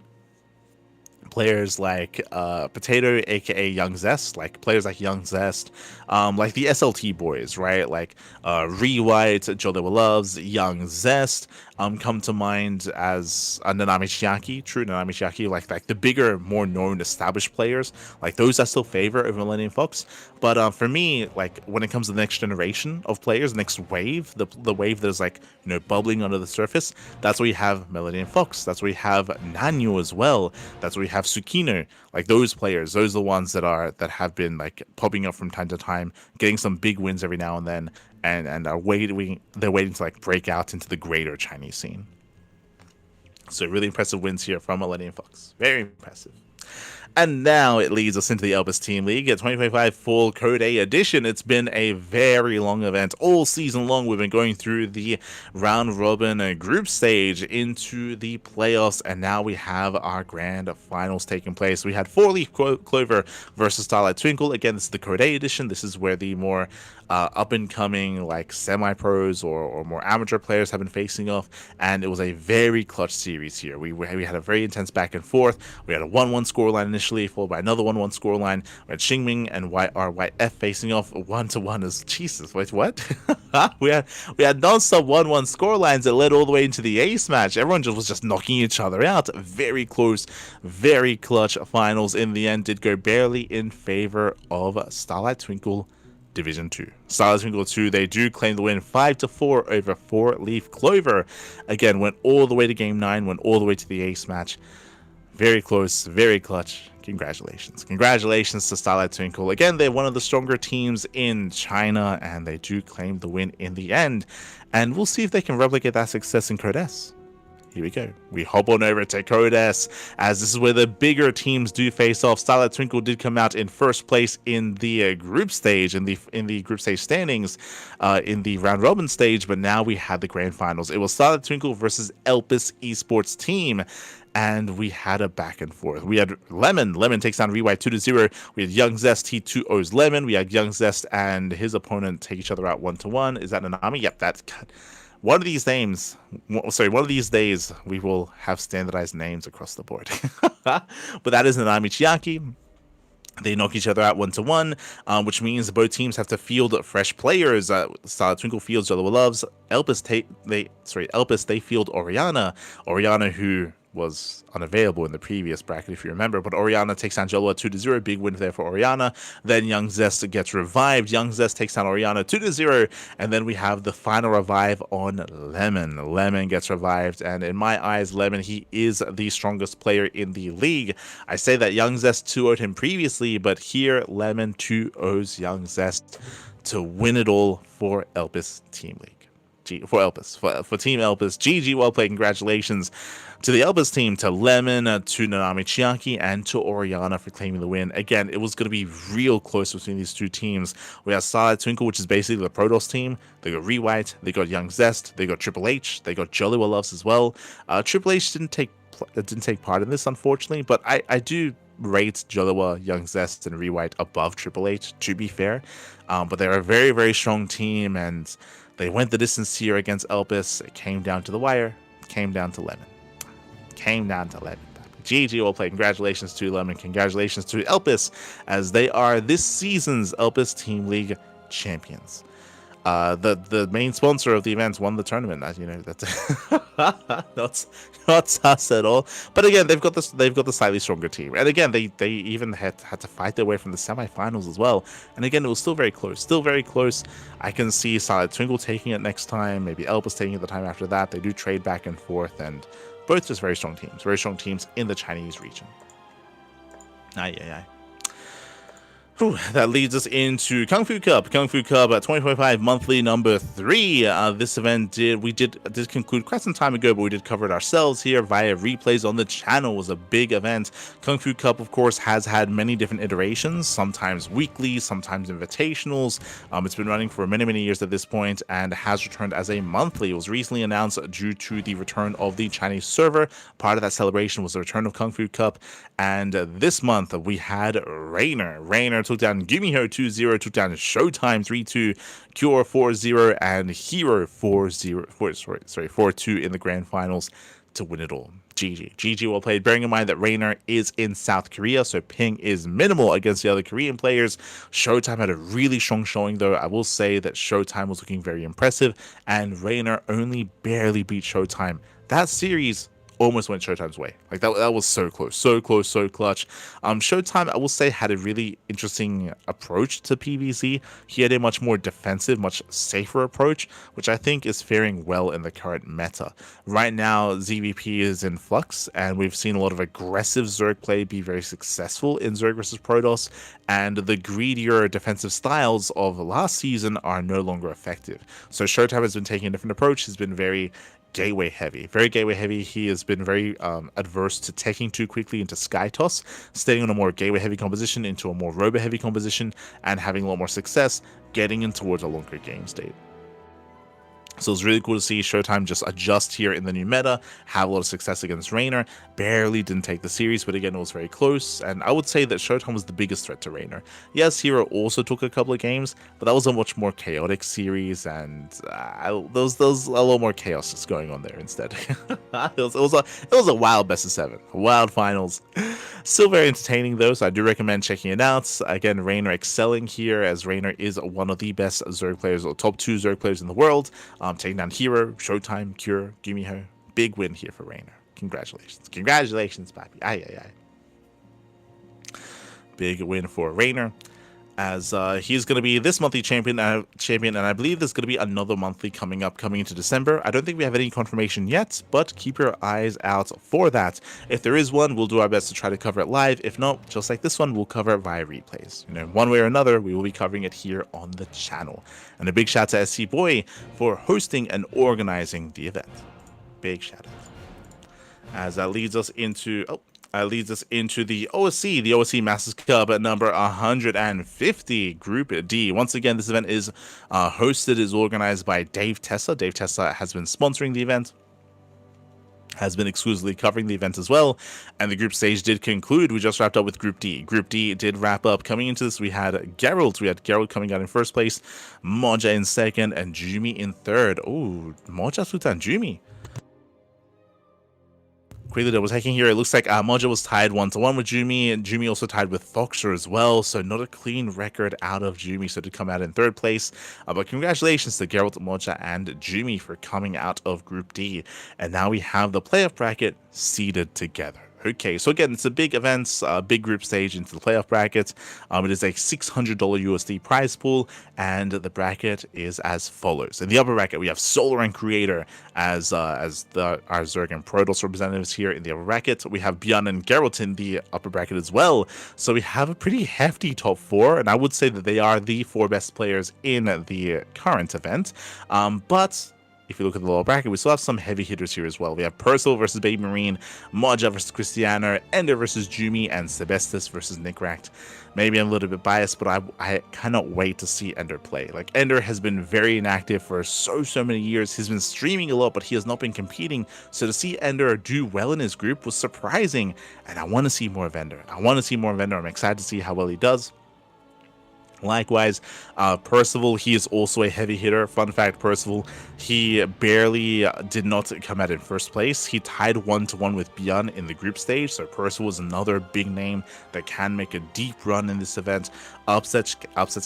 Potato, aka Young Zest, like players like Young Zest, like the SLT boys, right? Like Rewhite, Joe Loves, Young Zest, come to mind as Nanami Chiaki, true Nanami Chiaki, like the bigger, more known, established players, like those I still favor over Millennium Fox. But for me, like when it comes to the next generation of players, next wave, the wave that is like bubbling under the surface, that's where you have Millennium Fox. That's where you have Nanyo as well. That's where you have Tsukino. Like those players, those are the ones that have been like popping up from time to time, getting some big wins every now and then, and are waiting. They're waiting to like break out into the greater Chinese scene. So really impressive wins here from Millennium Fox. Very impressive. And now it leads us into the Elvis Team League at 2025 Fall Code A Edition. It's been a very long event. All season long, we've been going through the round-robin group stage into the playoffs, and now we have our grand finals taking place. We had 4-Leaf Clover versus Starlight Twinkle. Again, this is the Code A Edition. This is where the more up-and-coming, like, semi-pros or more amateur players have been facing off, and it was a very clutch series here. We had a very intense back and forth. We had a 1-1 scoreline initially, followed by another 1-1 scoreline. We had Xingming and YF facing off 1-1 as Jesus. Wait, what? we had non-stop 1-1 scorelines that led all the way into the ace match. Everyone was just knocking each other out. Very close, very clutch finals. In the end, did go barely in favor of Starlight Twinkle Division 2. Starlight Twinkle 2, they do claim the win 5-4 over 4-Leaf Clover. Again, went all the way to Game 9, went all the way to the ace match. Very close, very clutch. Congratulations. Congratulations to Starlight Twinkle. Again, they're one of the stronger teams in China, and they do claim the win in the end. And we'll see if they can replicate that success in Code S. Here we go. We hop on over to Code S, as this is where the bigger teams do face off. Starlight Twinkle did come out in first place in the group stage, in the group stage standings, in the round robin stage, but now we had the grand finals. It was Starlight Twinkle versus Elpis Esports team, and we had a back and forth. We had Lemon takes down Rewhite 2-0. We had Young Zest, he 2-0s Lemon. We had Young Zest and his opponent take each other out 1-1. Is that Nanami? Yep, that's good. One of these days, we will have standardized names across the board. But that is Nanami Chiaki. They knock each other out 1-1, which means both teams have to field fresh players. Starlight Twinkle fields Jolly Loves. Elpis, they field Oriana, who was unavailable in the previous bracket, if you remember. But Oriana takes down Jolua 2-0. Big win there for Oriana. Then Young Zest gets revived. Young Zest takes down Oriana 2-0. And then we have the final revive on Lemon. Lemon gets revived. And in my eyes, Lemon, he is the strongest player in the league. I say that Young Zest 2-0'd him previously, but here Lemon 2-0's Young Zest to win it all for Elpis Team League. For Team Elpis. GG, well played. Congratulations to the Elpis team, to Lemon, to Nanami Chiaki, and to Oriana for claiming the win. Again, it was going to be real close between these two teams. We have Starlight Twinkle, which is basically the Protoss team. They got Rewhite, they got Young Zest, they got Triple H, they got Jolly Loves as well. Triple H didn't take part in this, unfortunately, but I do rate Jolua, Young Zest, and Rewhite above Triple H, to be fair. But they're a very, very strong team, and they went the distance here against Elpis. It came down to the wire. Came down to Lemon. GG, well played. Congratulations to Lemon. Congratulations to Elpis, as they are this season's Elpis Team League champions. The main sponsor of the event won the tournament. That's not us at all. But again, they've got the slightly stronger team. And again, they even had to fight their way from the semifinals as well. And again, it was still very close. I can see Starlight Twinkle taking it next time, maybe Elpis taking it the time after that. They do trade back and forth, and both just very strong teams in the Chinese region. Whew, that leads us into Kung Fu Cup. Kung Fu Cup 2025 monthly number 3. This event did conclude quite some time ago, but we did cover it ourselves here via replays on the channel. It was a big event. Kung Fu Cup, of course, has had many different iterations, sometimes weekly, sometimes invitationals. It's been running for many years at this point and has returned as a monthly. It was recently announced due to the return of the Chinese server. Part of that celebration was the return of Kung Fu Cup, and this month we had Rainer took down Gumiho 2-0, took down Showtime 3-2, Cure 4-0, and Hero 4-2 in the grand finals to win it all. GG well played. Bearing in mind that Raynor is in South Korea, so ping is minimal against the other Korean players. Showtime had a really strong showing, though. I will say that Showtime was looking very impressive, and Raynor only barely beat Showtime. That series almost went Showtime's way. Like that was so close, so close, so clutch. Showtime, I will say, had a really interesting approach to PvZ. He had a much more defensive, much safer approach, which I think is faring well in the current meta. Right now, ZVP is in flux, and we've seen a lot of aggressive Zerg play be very successful in Zerg versus Protoss, and the greedier defensive styles of last season are no longer effective. So Showtime has been taking a different approach. He's been very gateway heavy, very gateway heavy. He has been very adverse to taking too quickly into sky toss, staying on a more gateway heavy composition into a more robo heavy composition, and having a lot more success getting in towards a longer game state. So it's really cool to see Showtime just adjust here in the new meta, have a lot of success against Raynor. Barely didn't take the series, but again, it was very close. And I would say that Showtime was the biggest threat to Raynor. Yes, Hero also took a couple of games, but that was a much more chaotic series, and there was a lot more chaos just going on there instead. it was a wild best of 7, wild finals. Still very entertaining though, so I do recommend checking it out. Again, Raynor excelling here, as Raynor is one of the best Zerg players, or top 2 Zerg players in the world. Taking down Hero, Showtime, Cure, Gumiho. Big win here for Raynor. Congratulations. Congratulations, Papi. Aye. Big win for Raynor, as he's going to be this monthly champion, and I believe there's going to be another monthly coming into December. I don't think we have any confirmation yet, but keep your eyes out for that. If there is one, we'll do our best to try to cover it live. If not, just like this one, we'll cover it via replays. One way or another, we will be covering it here on the channel. And a big shout out to SC Boy for hosting and organizing the event. Big shout out. As that leads us into the OSC Masters Cup at number 150, Group D. Once again, this event is organized by Dave Tessa. Dave Tessa has been sponsoring the event, has been exclusively covering the event as well, and the group stage did conclude. We just wrapped up with Group D. Group D did wrap up. Coming into this, we had Geralt. Coming out in first place, Moja in second, and Jumi in third. Oh, Moja Sultan Jumi. Quickly double checking here, it looks like Moja was tied 1-1 with Jumi, and Jumi also tied with Thoxer as well, so not a clean record out of Jumi, so to come out in third place. But congratulations to Geralt, Moja, and Jumi for coming out of Group D. And now we have the playoff bracket seeded together. Okay, so again, it's a big event, big group stage into the playoff bracket. It is a $600 USD prize pool, and the bracket is as follows. In the upper bracket, we have Solar and Creator as our Zerg and Protoss representatives here in the upper bracket. We have Bjorn and Geralt in the upper bracket as well. So we have a pretty hefty top 4, and I would say that they are the 4 best players in the current event. But if you look at the lower bracket, we still have some heavy hitters here as well. We have Percival versus Baby Marine, Moja versus Cristiano, Ender versus Jumi, and Sebestus versus Nickracked. Maybe I'm a little bit biased, but I cannot wait to see Ender play. Like, Ender has been very inactive for so many years. He's been streaming a lot, but he has not been competing. So to see Ender do well in his group was surprising, and I want to see more of Ender. I'm excited to see how well he does. Likewise, Percival, he is also a heavy hitter. Fun fact, Percival, he barely did not come out in first place. He tied 1-1 with Bjorn in the group stage, so Percival is another big name that can make a deep run in this event. Upsets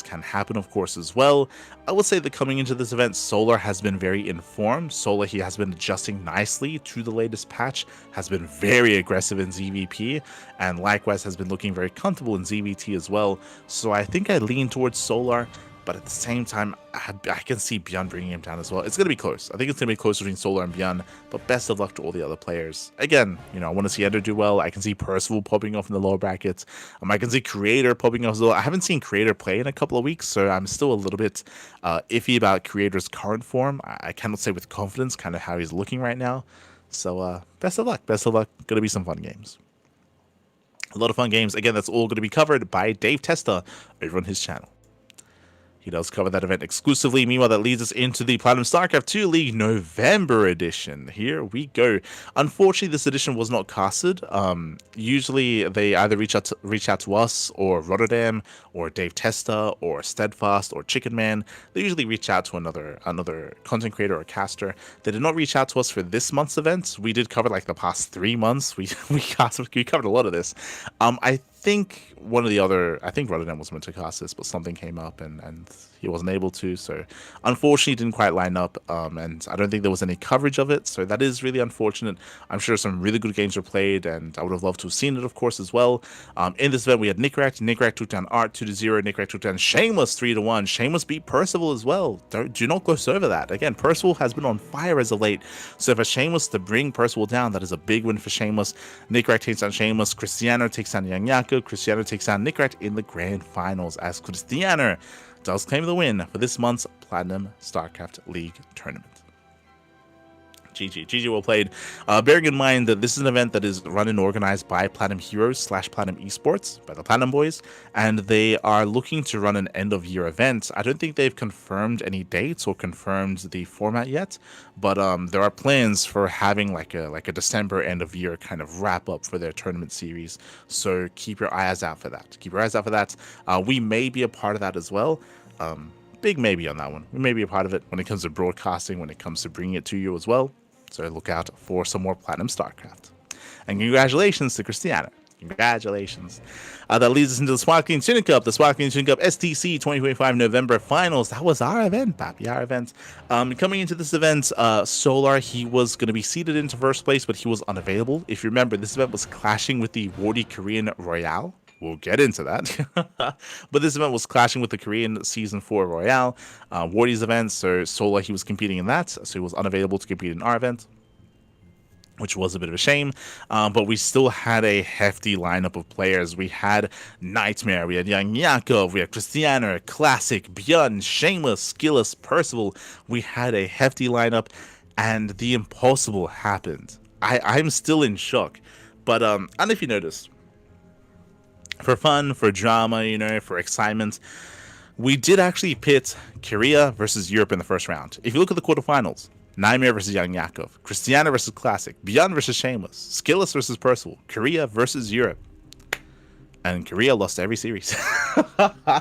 can happen, of course, as well. I would say that coming into this event, Solar has been very informed. Solar, he has been adjusting nicely to the latest patch, has been very aggressive in ZVP, and likewise has been looking very comfortable in ZVT as well. So I think I lean towards Solar, but at the same time, I can see Bjorn bringing him down as well. It's going to be close. I think it's going to be close between Solar and Bjorn, but best of luck to all the other players. Again, I want to see Ender do well. I can see Percival popping off in the lower brackets. I can see Creator popping off as well. I haven't seen Creator play in a couple of weeks, so I'm still a little bit iffy about Creator's current form. I cannot say with confidence kind of how he's looking right now. So best of luck. Going to be some fun games. A lot of fun games. Again, that's all going to be covered by Dave Testa over on his channel. He does cover that event exclusively. Meanwhile, that leads us into the Platinum StarCraft 2 League November edition. Here we go. Unfortunately, this edition was not casted. Usually, they either reach out to us, or Rotterdam, or Dave Testa, or Steadfast, or Chicken Man. They usually reach out to another content creator or caster. They did not reach out to us for this month's event. We did cover like the past 3 months. We covered a lot of this. I think Rotterdam was meant to cast this, but something came up and he wasn't able to, so unfortunately didn't quite line up, and I don't think there was any coverage of it, so that is really unfortunate. I'm sure some really good games were played, and I would have loved to have seen it, of course, as well. In this event, we had Nickrat took down Art 2-0, Nickrat took down Shameless 3-1, Shameless beat Percival as well. Do not gloss over that. Again, Percival has been on fire as of late, so for Shameless to bring Percival down, that is a big win for Shameless. Nickrat takes down Shameless, Cristiano takes down Yang Yako, Cristiano takes down Nickrat in the grand finals, as Cristiano does claim the win for this month's Platinum StarCraft League tournament. GG well played. Bearing in mind that this is an event that is run and organized by Platinum Heroes / Platinum Esports, by the Platinum Boys, and they are looking to run an end-of-year event. I don't think they've confirmed any dates or confirmed the format yet, but there are plans for having like a December end-of-year kind of wrap-up for their tournament series, so keep your eyes out for that. We may be a part of that as well. Big maybe on that one. We may be a part of it when it comes to broadcasting, when it comes to bringing it to you as well. So look out for some more Platinum StarCraft. And congratulations to Cristiano. Congratulations. That leads us into the SWAT Clean Tuning Cup. The SWAT Clean Tuning Cup STC 2025 November Finals. That was our event, Papi, our event. Coming into this event, Solar, he was going to be seated into first place, but he was unavailable. If you remember, this event was clashing with the Wardy Korean Royale. We'll get into that. But this event was clashing with the Korean Season 4 Royale, Wardy's event, so Sola, he was competing in that, so he was unavailable to compete in our event, which was a bit of a shame, but we still had a hefty lineup of players. We had Nightmare, we had Young Yakov, we had Cristiano, Classic, Björn, Shameless, Skilless, Percival. We had a hefty lineup, and the impossible happened. I'm still in shock, but I don't know if you noticed. For fun, for drama, for excitement, we did actually pit Korea versus Europe in the first round. If you look at the quarterfinals, Nightmare versus Young Yakov, Cristiano versus Classic, Beyond versus Shameless, Skilless versus Percival, Korea versus Europe. And Korea lost every series. I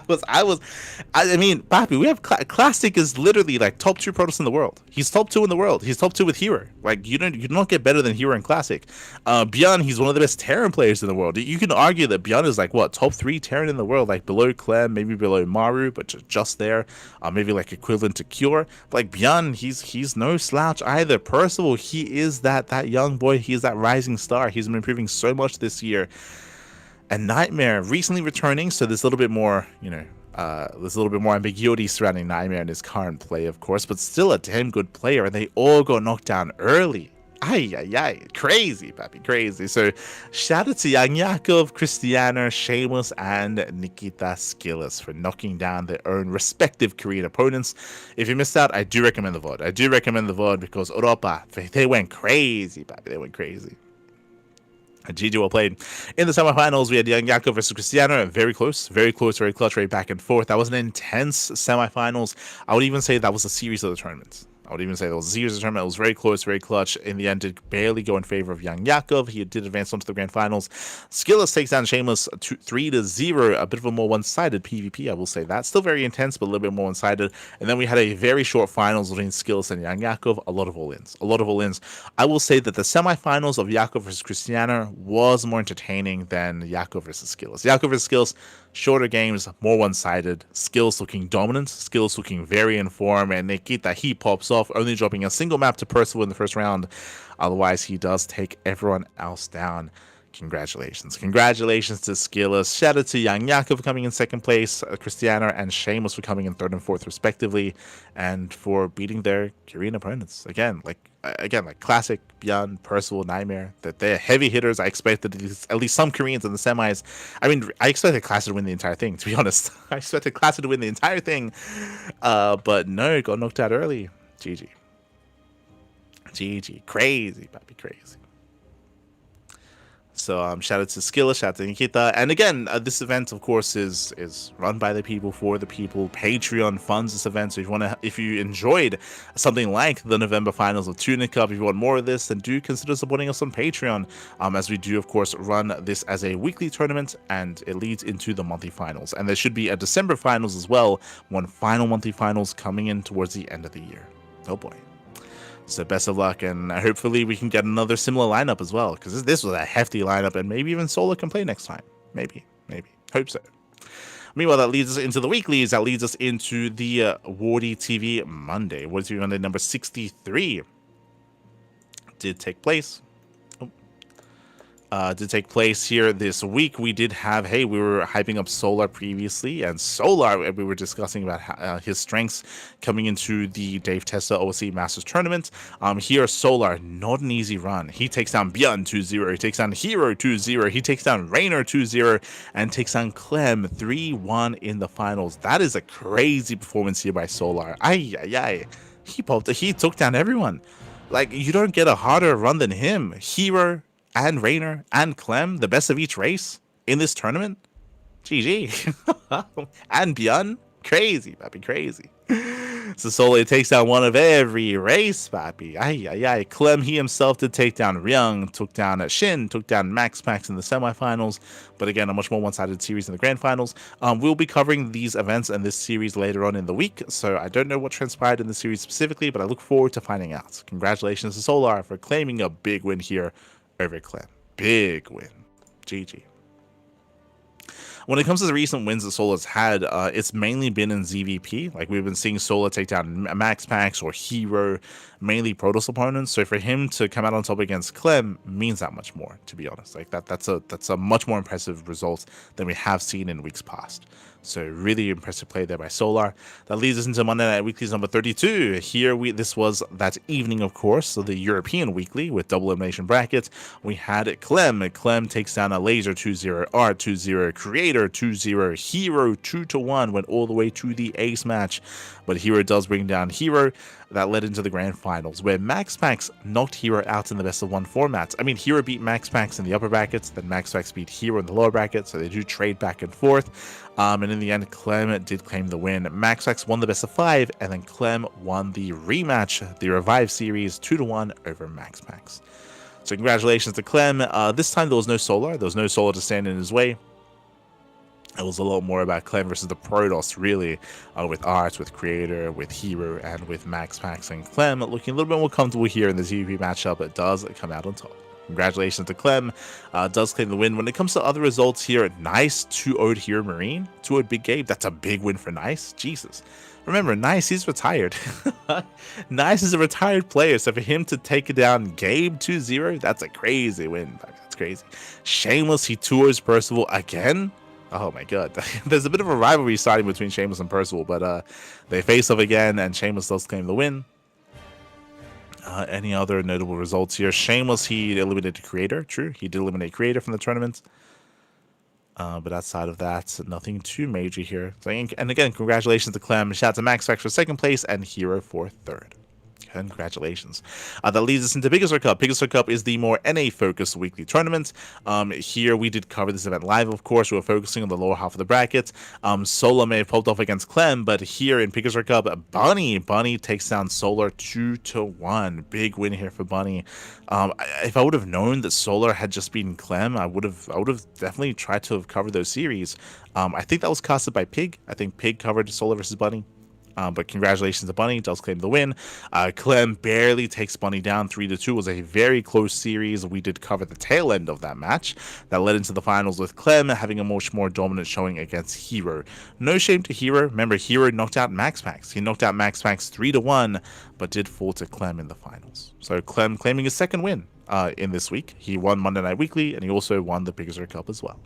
mean, Papi, we have Classic is literally like top 2 Protoss in the world. He's top 2 in the world. He's top 2 with Hero. Like you don't get better than Hero and Classic. Björn, he's one of the best Terran players in the world. You can argue that Björn is like what, top 3 Terran in the world, like below Clem, maybe below Maru, but just there. Maybe like equivalent to Cure. But like Björn, he's no slouch either. Percival, he is that young boy. He is that rising star. He's been improving so much this year. And Nightmare recently returning, so there's a little bit more, there's a little bit more ambiguity surrounding Nightmare and his current play, of course, but still a damn good player, and they all got knocked down early. Ay, crazy, Papi, crazy. So shout out to Young Yakov, Cristiano, Shameless, and Nikita Skilless for knocking down their own respective Korean opponents. If you missed out, I do recommend the VOD. I do recommend the VOD because Europa, they went crazy, Papi, they went crazy. GG well played. In the semifinals, we had Young Yakov versus Cristiano. Very close, very clutch, very back and forth. That was an intense semifinals. I would even say that was a series of the tournaments. I would even say that was a series of tournament. It was very close, very clutch. In the end, did barely go in favor of Young Yakov. He did advance on to the grand finals. Skilless takes down Shameless 3-0. A bit of a more one-sided PvP, I will say that. Still very intense, but a little bit more one-sided. And then we had a very short finals between Skilless and Young Yakov. A lot of all-ins. I will say that the semifinals of Yakov versus Cristiano was more entertaining than Yakov versus Skilless. Yakov versus Skilless, shorter games, more one-sided. Skills looking dominant. Skills looking very in form. And Nikita, he pops off, only dropping a single map to Percival in the first round. Otherwise, he does take everyone else down. Congratulations to Skilless. Shout out to Young Yakov for coming in second place, Cristiano and Shameless for coming in third and fourth respectively, and for beating their Korean opponents. Again, like Classic, Beyond, Percival, Nightmare, that they're heavy hitters. I expected at least some Koreans in the semis. I mean, I expected Classic to win the entire thing, to be honest. I expected Classic to win the entire thing, but no, got knocked out early. GG. Crazy, Papi, crazy. So shout out to Skilla, shout out to Nikita. And again, this event, of course, is run by the people for the people. Patreon funds this event. So if you enjoyed something like the November finals of Tunic Cup, if you want more of this, then do consider supporting us on Patreon. As we do, of course, run this as a weekly tournament, and it leads into the monthly finals. And there should be a December finals as well, one final monthly finals coming in towards the end of the year. Oh boy. So best of luck, and hopefully we can get another similar lineup as well, because this was a hefty lineup, and maybe even Solar can play next time. Maybe. Hope so. Meanwhile, that leads us into the weeklies. That leads us into the Wardy TV Monday. Wardy TV Monday number 63 did take place. Did take place here this week. We did have, we were hyping up Solar previously, and Solar, we were discussing about his strengths coming into the Dave Testa OC Masters Tournament. Here, Solar, not an easy run. He takes down Bjorn 2-0, he takes down Hero 2-0, he takes down Rainer 2-0, and takes down Clem 3-1 in the finals. That is a crazy performance here by Solar. He took down everyone. Like, you don't get a harder run than him. Hero and Rainer and Clem, the best of each race in this tournament. GG. And Bjorn, crazy, papi, crazy. So Solar takes down one of every race, papi. Clem, he himself did take down Ryung, took down Shin, took down Max in the semifinals. But again, a much more one-sided series in the grand finals. We'll be covering these events and this series later on in the week, so I don't know what transpired in the series specifically, but I look forward to finding out. Congratulations to Solar for claiming a big win here over Clem. Big win. GG. When it comes to the recent wins that Solar's had, it's mainly been in ZVP. Like, we've been seeing Solar take down Max or Hero, mainly Protoss opponents. So for him to come out on top against Clem means that much more, to be honest. Like, that's a much more impressive result than we have seen in weeks past. So really impressive play there by Solar. That leads us into Monday Night Weeklies number 32. Here this was that evening, of course, so the European Weekly with double elimination brackets. We had Clem. Clem takes down a Laser 2-0, Art 2-0, Creator 2-0, Hero 2-1, went all the way to the ace match. But Hero does bring down Hero. That led into the grand finals, where Max knocked Hero out in the best of one format. I mean, Hero beat Max in the upper brackets, then Max beat Hero in the lower brackets, so they do trade back and forth. And in the end, Clem did claim the win. Max won the best of 5, and then Clem won the rematch, the Revive series, 2-1 over Max. So congratulations to Clem. This time there was no Solar. There was no Solar to stand in his way. It was a lot more about Clem versus the Protoss, really, with Art, with Creator, with Hero, and with Max, and Clem looking a little bit more comfortable here in the ZVP matchup. It does come out on top. Congratulations to Clem. Does claim the win. When it comes to other results here, Nice 2-0'd Hero Marine, 2-0'd Big Gabe. That's a big win for Nice. Jesus. Remember, Nice, he's retired. Nice is a retired player, so for him to take down Gabe 2-0, that's a crazy win. That's crazy. Shameless, he tours Percival again. Oh my god. There's a bit of a rivalry starting between Shameless and Percival, but they face off again, and Shameless does claim the win. Any other notable results here? Shameless, he eliminated Creator. True, he did eliminate Creator from the tournament. But outside of that, nothing too major here. So, and again, congratulations to Clem. Shout out to Max for second place and Hero for third. Congratulations. That leads us into Biggest Cup. Biggest Cup is the more NA-focused weekly tournament. Here we did cover this event live, of course. We were focusing on the lower half of the bracket. Solar may have popped off against Clem, but here in Biggest Cup, Bunny takes down Solar 2-1. Big win here for Bunny. If I would have known that Solar had just beaten Clem, I would have definitely tried to have covered those series. I think that was casted by Pig. I think Pig covered Solar versus Bunny. But congratulations to Bunny, does claim the win. Clem barely takes Bunny down 3-2. It was a very close series. We did cover the tail end of that match. That led into the finals with Clem having a much more dominant showing against Hero. No shame to Hero. Remember, Hero knocked out Max. He knocked out Max 3-1, but did fall to Clem in the finals. So Clem claiming his second win in this week. He won Monday Night Weekly, and he also won the Biggest Cup as well.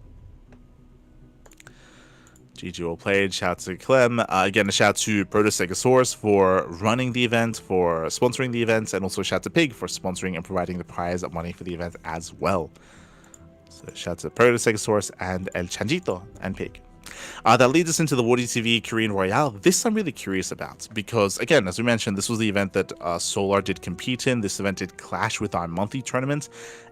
GG well played. Shout out to Clem. Again, a shout out to Protostegosaurus for running the event, for sponsoring the event, and also shout out to Pig for sponsoring and providing the prize money for the event as well. So shout out to Protostegosaurus and El Chanjito and Pig. That leads us into the Wardy TV Korean Royale. This I'm really curious about because, again, as we mentioned, this was the event that Solar did compete in. This event did clash with our monthly tournament,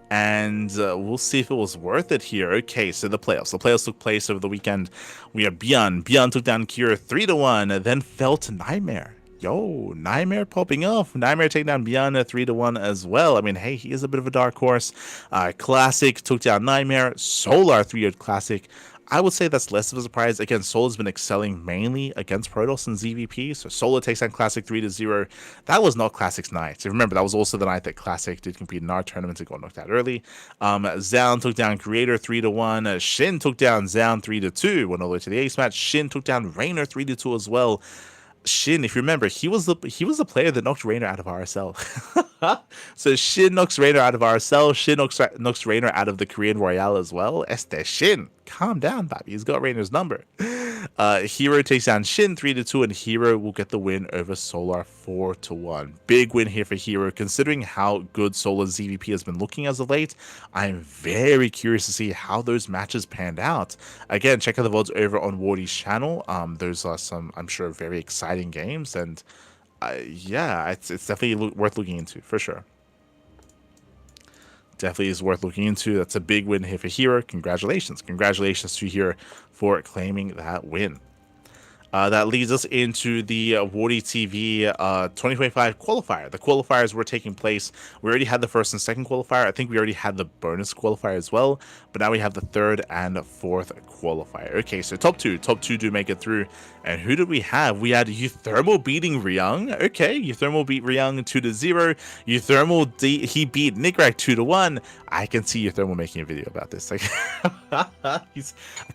and we'll see if it was worth it here. Okay, so the playoffs. The playoffs took place over the weekend. We have Byeon. Byeon took down Kira 3-1, then fell to Nightmare. Yo, Nightmare popping off. Nightmare taking down Byeon 3-1 as well. I mean, hey, he is a bit of a dark horse. Classic took down Nightmare. Solar 3-0 Classic. I would say that's less of a surprise. Again, Solar's been excelling mainly against Protoss and ZVP. So Solar takes down Classic 3-0. That was not Classic's night. So remember, that was also the night that Classic did compete in our tournament and got knocked out early. Zaun took down Creator 3-1. Shin took down Zaun 3-2. Went all the way to the ace match. Shin took down Raynor 3-2 as well. Shin, if you remember, he was the player that knocked Raynor out of RSL. So Shin knocks Raynor out of RSL. Shin knocks Raynor out of the Korean Royale as well. Este Shin, calm down, baby. He's got Raynor's number. Hero takes down Shin 3-2, and Hero will get the win over Solar 4-1. Big win here for Hero, considering how good Solar ZVP has been looking as of late. I'm very curious to see how those matches panned out. Again, check out the VODs over on Wardy's channel. Those are some, I'm sure, very exciting games, and yeah, it's definitely worth looking into for sure. Definitely is worth looking into. That's a big win here for Hero. Congratulations to Hero for claiming that win. That leads us into the Wardy TV 2025 qualifier. The qualifiers were taking place. We already had the first and second qualifier. I think we already had the bonus qualifier as well. But now we have the third and fourth qualifier. Okay, so top two do make it through. And who did we have? We had Euthermal beating Ryung. Okay, Euthermal beat Ryung 2-0. Euthermal, he beat Nickrak 2-1. I can see Euthermal making a video about this. Like,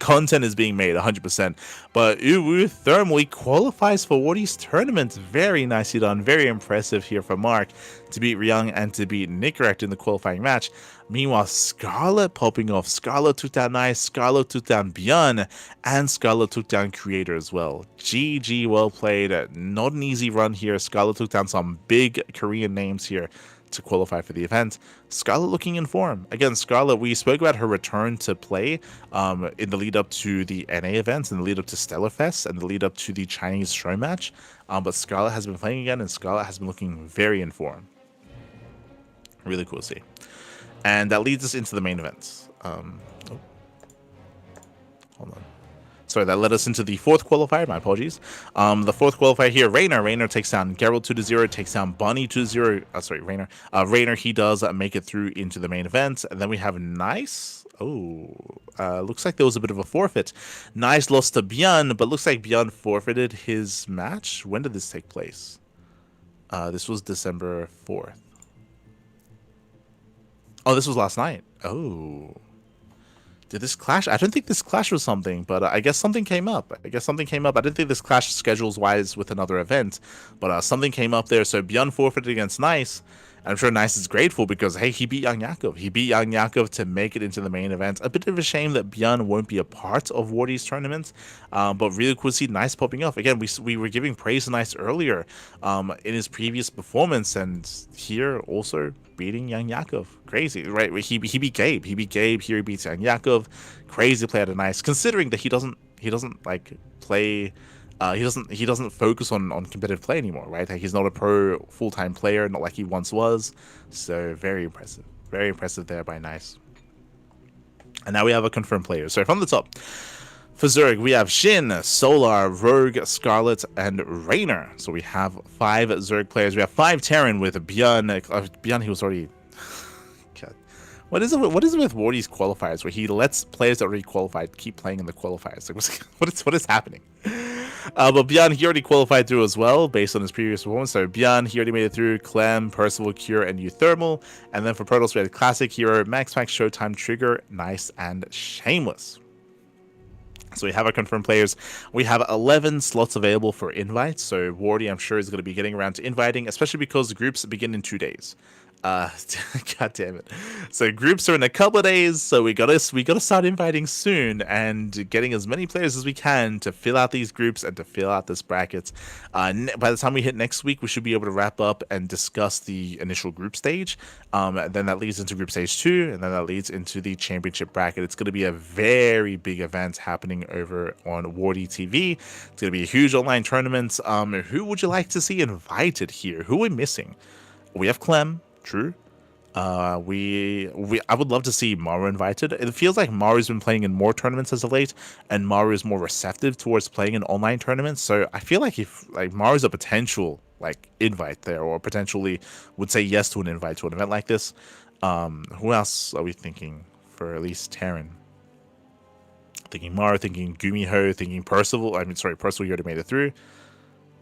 content is being made 100%. But Euthermal, he qualifies for Wardy's tournament. Very nicely done. Very impressive here for Mark to beat Ryung and to beat Nickrak in the qualifying match. Meanwhile, Scarlet popping off. Scarlet took down Nice, Scarlet took down Byeon, and Scarlet took down Creator as well. GG, well played. Not an easy run here. Scarlet took down some big Korean names here to qualify for the event. Scarlet looking in form. Again, Scarlet, we spoke about her return to play in the lead up to the NA events, in the lead up to Stellarfest, and the lead up to the Chinese show match. But Scarlet has been playing again, and Scarlet has been looking very in form. Really cool to see. And that leads us into the main events. Hold on. Sorry, that led us into the fourth qualifier. My apologies. The fourth qualifier here, Raynor. Raynor takes down Geralt 2-0, takes down Bunny 2-0. Sorry, Raynor. Raynor, he does make it through into the main event. And then we have Nice. Oh, looks like there was a bit of a forfeit. Nice lost to Byeon, but looks like Byeon forfeited his match. When did this take place? This was December 4th. Oh, this was last night. Oh. Did this clash? I don't think this clash was something, but I guess something came up. I didn't think this clash schedules-wise with another event, but something came up there. So Byeon forfeited against Nice. I'm sure Nice is grateful because, hey, he beat Young Yakov. He beat Young Yakov to make it into the main event. A bit of a shame that Byeon won't be a part of Wardy's tournament, but really cool to see Nice popping off. Again, we were giving praise to Nice earlier in his previous performance, and here also beating Young Yakov. Crazy, right? He beat Gabe. Here he beats Young Yakov. Crazy play out of Nice, considering that he doesn't like play. He doesn't focus on competitive play anymore, right? Like, he's not a pro full-time player, not like he once was. So very impressive there by Nice. And now we have a confirmed player. So from the top, for Zerg, we have Shin, Solar, Rogue, Scarlet, and Raynor. So we have 5 Zerg players. We have 5 Terran with Byeon. Byeon, he was already. What is it with Wardy's qualifiers where he lets players that already qualified keep playing in the qualifiers? Like, what is happening? But Byeon, he already qualified through as well based on his previous performance. So Byeon, he already made it through. Clem, Percival, Cure, and Euthermal. And then for Protoss, we had Classic, Hero, Max, Showtime, Trigger, Nice, and Shameless. So we have our confirmed players. We have 11 slots available for invites. So Wardy, I'm sure, is going to be getting around to inviting, especially because the groups begin in 2 days. God damn it. So groups are in a couple of days, so we gotta start inviting soon and getting as many players as we can to fill out these groups and to fill out this bracket. By the time we hit next week, we should be able to wrap up and discuss the initial group stage. Then that leads into group stage 2, and then that leads into the championship bracket. It's going to be a very big event happening over on Wardy TV. It's going to be a huge online tournament. Who would you like to see invited here? Who are we missing? We have Clem. True. I would love to see Maru invited. It feels like Maru's been playing in more tournaments as of late, and Maru is more receptive towards playing in online tournaments. So I feel like if like Maru's a potential like invite there, or potentially would say yes to an invite to an event like this. Who else are we thinking for at least Terran? Thinking Maru, thinking Gumiho, thinking Percival. Percival, you already made it through.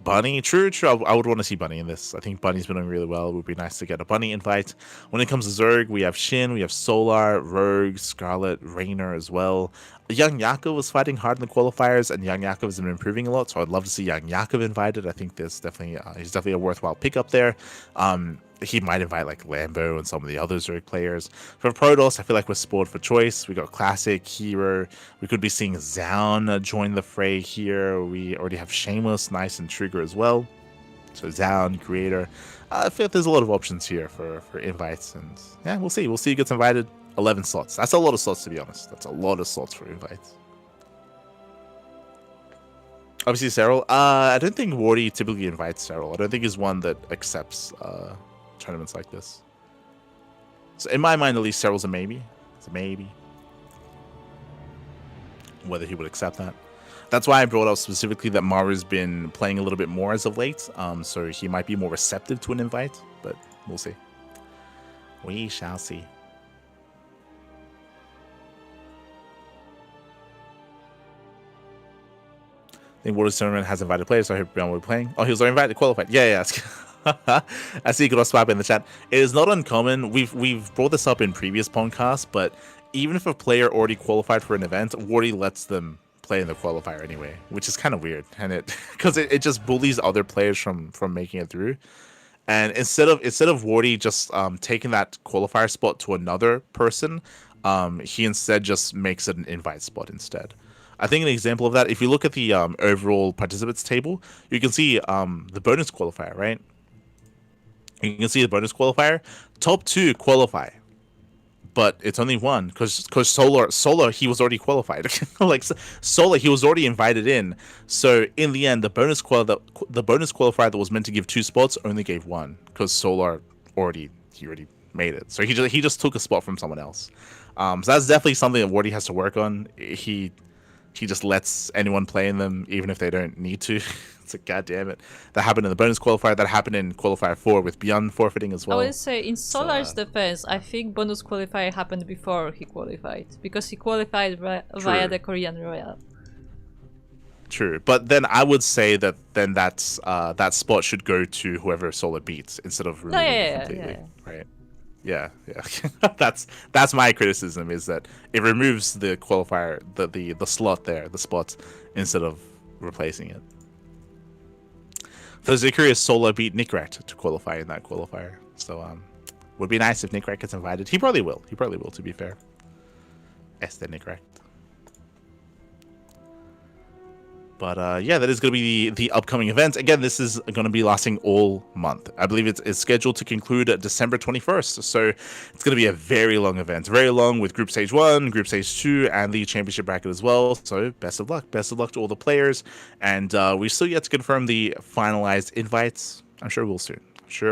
Bunny, true. I would want to see Bunny in this. I think Bunny's been doing really well. It would be nice to get a Bunny invite. When it comes to Zerg, we have Shin, we have Solar, Rogue, Scarlet, Raynor as well. Young Yakov was fighting hard in the qualifiers, and Young Yakov has been improving a lot, so I'd love to see Young Yakov invited. I think there's definitely he's definitely a worthwhile pickup there. He might invite like Lambo and some of the other Zerg players. For Protoss, I feel like we're spoiled for choice. We got Classic, Hero. We could be seeing Zaun join the fray here. We already have Shameless, Nice, and Trigger as well. So Zaun, Creator. I feel like there's a lot of options here for invites. And yeah, we'll see. We'll see who gets invited. 11 slots. That's a lot of slots, to be honest. That's a lot of slots for invites. Obviously, Cyril. I don't think Wardy typically invites Cyril. I don't think he's one that accepts tournaments like this. So in my mind, at least, Cyril's a maybe. It's a maybe. Whether he would accept that. That's why I brought up specifically that Maru's been playing a little bit more as of late. So he might be more receptive to an invite, but we'll see. We shall see. I think World Tournament has invited players, so I hope we're playing. Oh, he was already invited, qualified. Yeah. I see Swap in the chat. It is not uncommon. We've brought this up in previous podcasts, but even if a player already qualified for an event, Wardy lets them play in the qualifier anyway, which is kind of weird, and it just bullies other players from making it through. And instead of Wardy just taking that qualifier spot to another person, he instead just makes it an invite spot instead. I think an example of that, if you look at the overall participants table, you can see the bonus qualifier, right? You can see the bonus qualifier. Top 2 qualify, but it's only one because Solar he was already qualified. Like Solar, he was already invited in. So in the end, the bonus qualifier that was meant to give 2 spots only gave 1 because Solar already made it. So he just took a spot from someone else. So that's definitely something that Wardy has to work on. He just lets anyone play in them, even if they don't need to. It's like, God damn it. That happened in the bonus qualifier. That happened in qualifier 4 with Beyond forfeiting as well. I would say, in Solar's defense, I think bonus qualifier happened before he qualified. Because he qualified via the Korean Royal. True. But then I would say that then that spot should go to whoever Solar beats instead of removing it completely. Right? Yeah. That's my criticism, is that it removes the qualifier, the slot there, the spot, instead of replacing it. For Zikuri's Solar beat Nickrat to qualify in that qualifier. So would be nice if Nickrat gets invited. He probably will, to be fair. Este Nickrat. But yeah, that is going to be the upcoming event. Again, this is going to be lasting all month. I believe it's scheduled to conclude December 21st. So it's going to be a very long event. Very long, with Group Stage 1, Group Stage 2, and the Championship bracket as well. So best of luck. Best of luck to all the players. And we still yet to confirm the finalized invites. I'm sure we'll soon.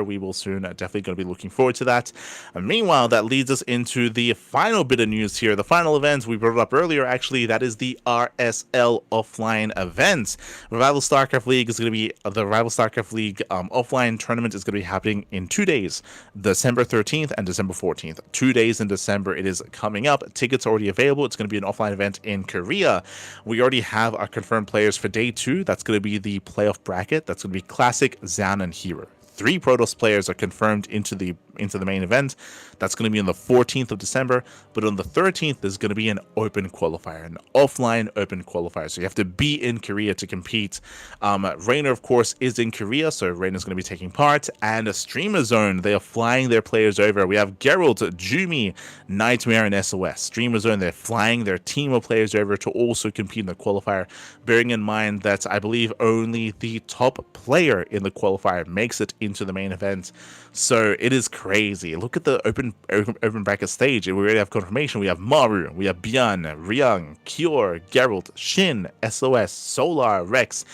We will soon. Definitely going to be looking forward to that. Meanwhile, that leads us into the final bit of news here. The final event we brought it up earlier, actually, that is the RSL offline event. Revival StarCraft League is going to be the Revival StarCraft League offline tournament is going to be happening in 2 days, December 13th and December 14th. 2 days in December. It is coming up. Tickets are already available. It's going to be an offline event in Korea. We already have our confirmed players for day 2. That's going to be the playoff bracket. That's going to be Classic, Zaun, and Hero. 3 Protoss players are confirmed into the into the main event. That's going to be on the 14th of December, but on the 13th there's going to be an open qualifier, an offline open qualifier. So you have to be in Korea to compete. Reiner, of course, is in Korea, so Reiner's going to be taking part. And a Streamer Zone, they are flying their players over. We have Geralt, Jumi, Nightmare, and SOS. Streamer Zone, they're flying their team of players over to also compete in the qualifier, bearing in mind that I believe only the top player in the qualifier makes it into the main event. So it is crazy. Look at the open bracket stage. We already have confirmation. We have Maru, we have Byan, Ryung, Kyor, Geralt, Shin, SOS, Solar, Rex,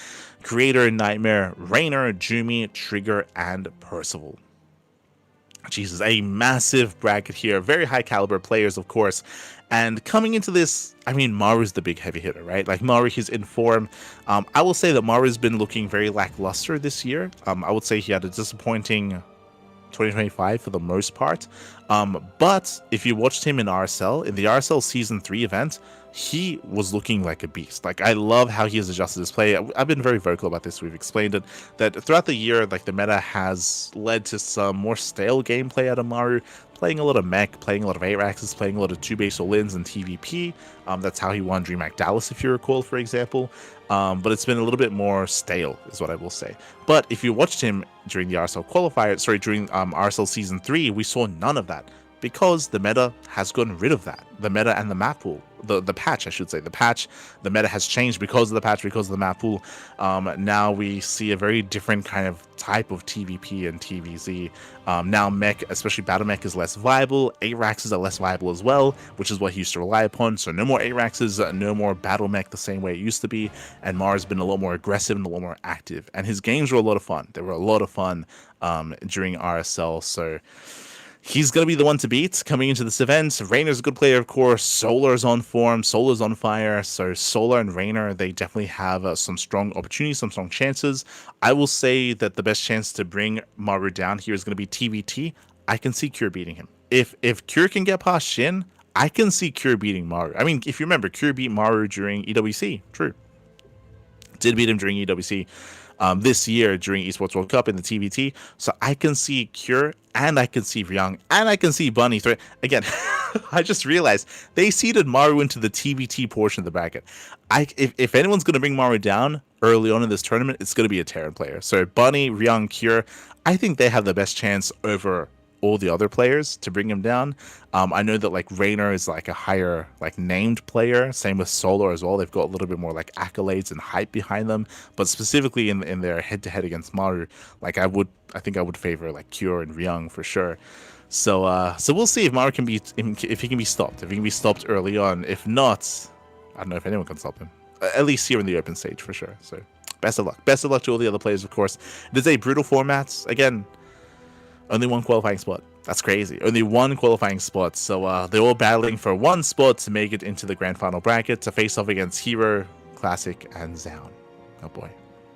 Creator, Nightmare, Reiner, Jumi, Trigger, and Percival. Jesus, a massive bracket here. Very high caliber players, of course. And coming into this, I mean, Maru's the big heavy hitter, right? Like, Maru, he's in form. I will say that Maru's been looking very lackluster this year. I would say he had a disappointing 2025 for the most part. But if you watched him in RSL, in the RSL Season 3 event, he was looking like a beast. Like, I love how he has adjusted his play. I've been very vocal about this. We've explained it, that throughout the year, like, the meta has led to some more stale gameplay out of Maru, playing a lot of mech, playing a lot of 8-Raxes, playing a lot of 2-base all-ins and TVP. That's how he won DreamHack Dallas, if you recall, for example. But it's been a little bit more stale, is what I will say. But if you watched him during the RSL qualifier, during RSL Season 3, we saw none of that, because the meta has gotten rid of that. The meta and the map pool, the patch, I should say, the meta has changed because of the patch, because of the map pool. Now we see a very different kind of type of TVP and TVZ. Now mech, especially battle mech, is less viable. 8-Raxes are less viable as well, which is what he used to rely upon. So no more 8-Raxes, no more battle mech the same way it used to be. And Mara's been a lot more aggressive and a lot more active. And his games were a lot of fun. They were a lot of fun during RSL. So he's going to be the one to beat coming into this event. Reiner's a good player, of course. Solar's on form. Solar's on fire. So Solar and Reiner, they definitely have some strong opportunities, some strong chances. I will say that the best chance to bring Maru down here is going to be TVT. I can see Kyor beating him. If Kyor can get past Shin, I can see Kyor beating Maru. I mean, if you remember, Kyor beat Maru during EWC. True. Did beat him during EWC. This year during Esports World Cup in the TVT. So I can see Kyor, and I can see Ryung, and I can see Bunny. Again, I just realized they seeded Maru into the TVT portion of the bracket. If anyone's going to bring Maru down early on in this tournament, it's going to be a Terran player. So Bunny, Ryung, Kyor, I think they have the best chance over all the other players to bring him down. I know that like Reiner is like a higher like named player, same with Solar as well. They've got a little bit more like accolades and hype behind them, but specifically in their head-to-head against Maru, like I think I would favor like Kyor and Ryung for sure. So we'll see if Maru can be, if he can be stopped, if he can be stopped early on. If not, I don't know if anyone can stop him, at least here in the open stage for sure. So best of luck to all the other players, of course. It is a brutal format. Again, only one qualifying spot. That's crazy. Only one qualifying spot. So they're all battling for one spot to make it into the grand final bracket to face off against Hero, Classic, and Zaun. Oh boy.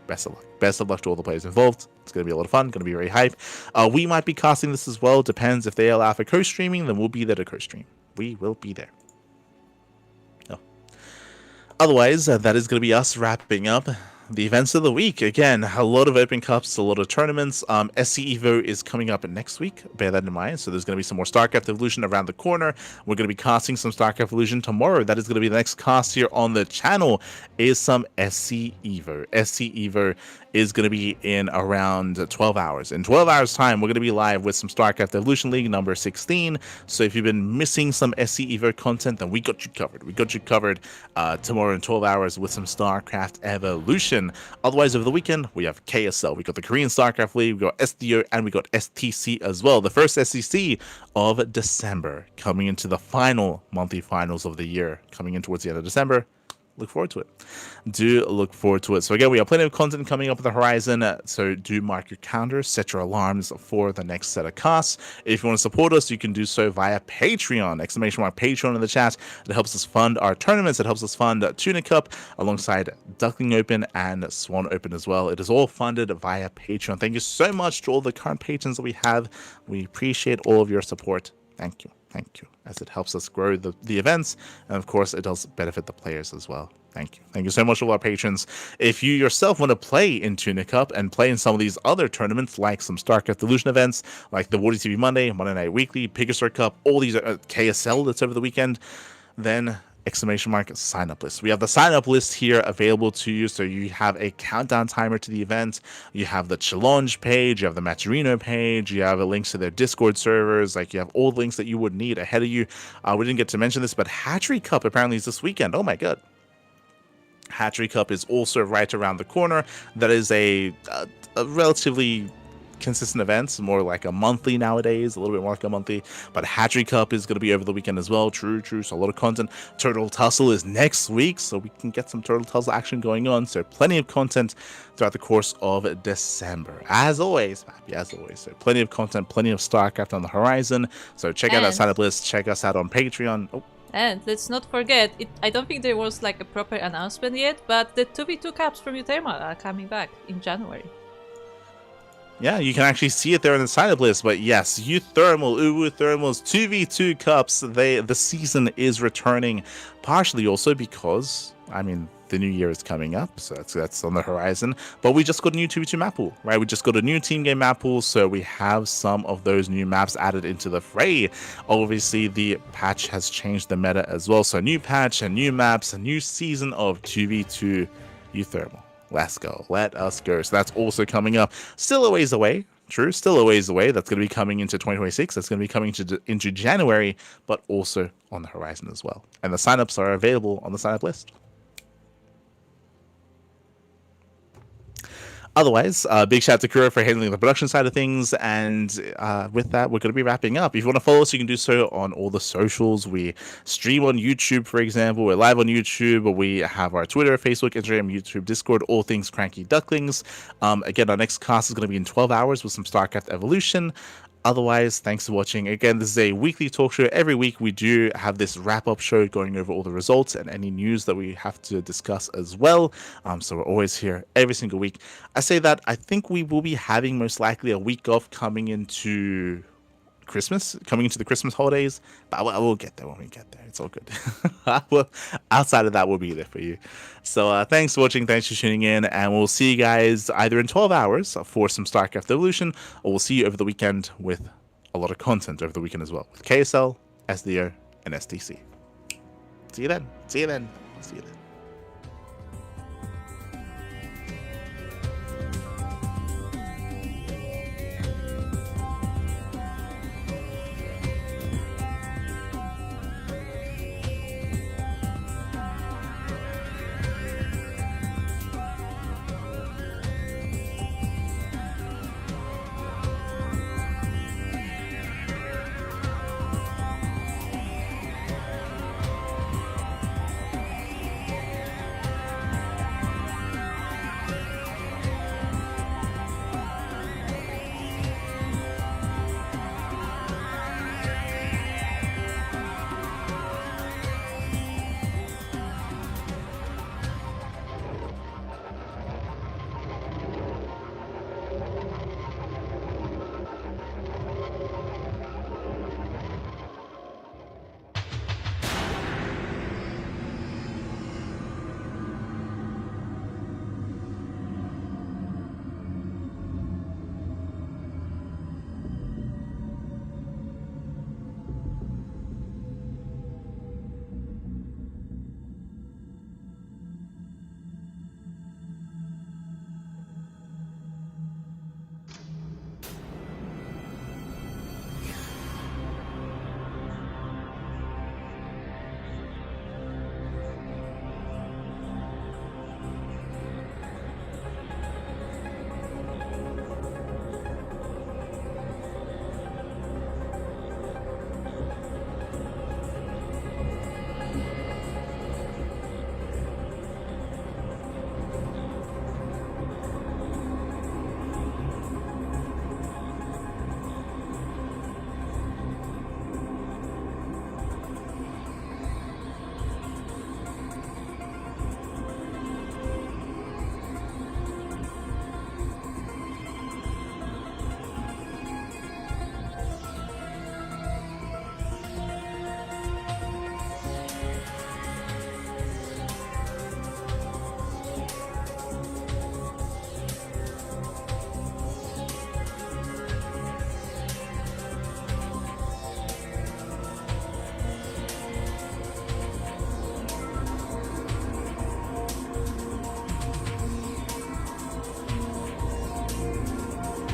Best of luck. Best of luck to all the players involved. It's going to be a lot of fun. Going to be very hype. We might be casting this as well. Depends if they allow for co-streaming, then we'll be there to co-stream. We will be there. Oh. Otherwise, that is going to be us wrapping up the events of the week. Again, a lot of open cups, a lot of tournaments. SC Evo is coming up next week. Bear that in mind. So there's going to be some more StarCraft Evolution around the corner. We're going to be casting some StarCraft Evolution tomorrow. That is going to be the next cast here on the channel, is some SC Evo. SC Evo is going to be in around 12 hours. In 12 hours time, we're going to be live with some StarCraft Evolution League number 16. So if you've been missing some SC Evo content, then we got you covered. We got you covered tomorrow in 12 hours with some StarCraft Evolution. Otherwise, over the weekend, we have KSL. We got the Korean StarCraft League, we got SDO, and we got STC as well. The first SEC of December, coming into the final monthly finals of the year, coming in towards the end of December. Look forward to it. Do look forward to it. So again, we have plenty of content coming up on the horizon. So do mark your calendars, set your alarms for the next set of casts. If you want to support us, you can do so via Patreon. Exclamation mark Patreon in the chat. It helps us fund our tournaments. It helps us fund Tuna Cup alongside Duckling Open and Swan Open as well. It is all funded via Patreon. Thank you so much to all the current patrons that we have. We appreciate all of your support. Thank you. Thank you, as it helps us grow the events, and of course, it does benefit the players as well. Thank you. Thank you so much to all our patrons. If you yourself want to play in Tuna Cup and play in some of these other tournaments, like some StarCraft Illusion events, like the Wardy TV Monday, Monday Night Weekly, Pegasus Cup, all these KSL that's over the weekend, then sign up list. We have the sign up list here available to you. So you have a countdown timer to the event. You have the challenge page. You have the Matcherino page. You have links to their Discord servers. Like, you have all the links that you would need ahead of you. We didn't get to mention this, but Hatchery Cup apparently is this weekend. Oh my god. Hatchery Cup is also right around the corner. That is a relatively consistent events, more like a monthly nowadays, a little bit more like a monthly, but Hatchery Cup is going to be over the weekend as well. True, so a lot of content. Turtle Tussle is next week, so we can get some Turtle Tussle action going on, so plenty of content throughout the course of December, as always, so plenty of content, plenty of StarCraft on the horizon, so check out that sign up list, check us out on Patreon. And let's not forget, I don't think there was like a proper announcement yet, but the 2v2 caps from Uthermal are coming back in January. Yeah, you can actually see it there in the sign-up list. But yes, Uwu Thermal's 2v2 cups, the season is returning, partially also because, I mean, the new year is coming up, so that's on the horizon. But we just got a new 2v2 map pool, right? We just got a new team game map pool, so we have some of those new maps added into the fray. Obviously, the patch has changed the meta as well. So new patch and new maps, a new season of 2v2 Uthermal. Let's go. Let us go. So that's also coming up. Still a ways away. True. Still a ways away. That's going to be coming into 2026. That's going to be coming into January, but also on the horizon as well. And the signups are available on the sign-up list. Otherwise, big shout out to Kura for handling the production side of things. And with that, we're going to be wrapping up. If you want to follow us, you can do so on all the socials. We stream on YouTube, for example. We're live on YouTube. We have our Twitter, Facebook, Instagram, YouTube, Discord, all things CranKy Ducklings. Again, our next cast is going to be in 12 hours with some StarCraft Evolution. Otherwise, thanks for watching. Again, this is a weekly talk show. Every week we do have this wrap-up show going over all the results and any news that we have to discuss as well. So we're always here every single week. I say that I think we will be having most likely a week off coming into the Christmas holidays, but I will get there when we get there. It's all good. Well, outside of that, we'll be there for you. So thanks for watching, thanks for tuning in, and we'll see you guys either in 12 hours for some StarCraft Evolution, or we'll see you over the weekend with a lot of content over the weekend as well, with KSL, SDO, and STC. See you then.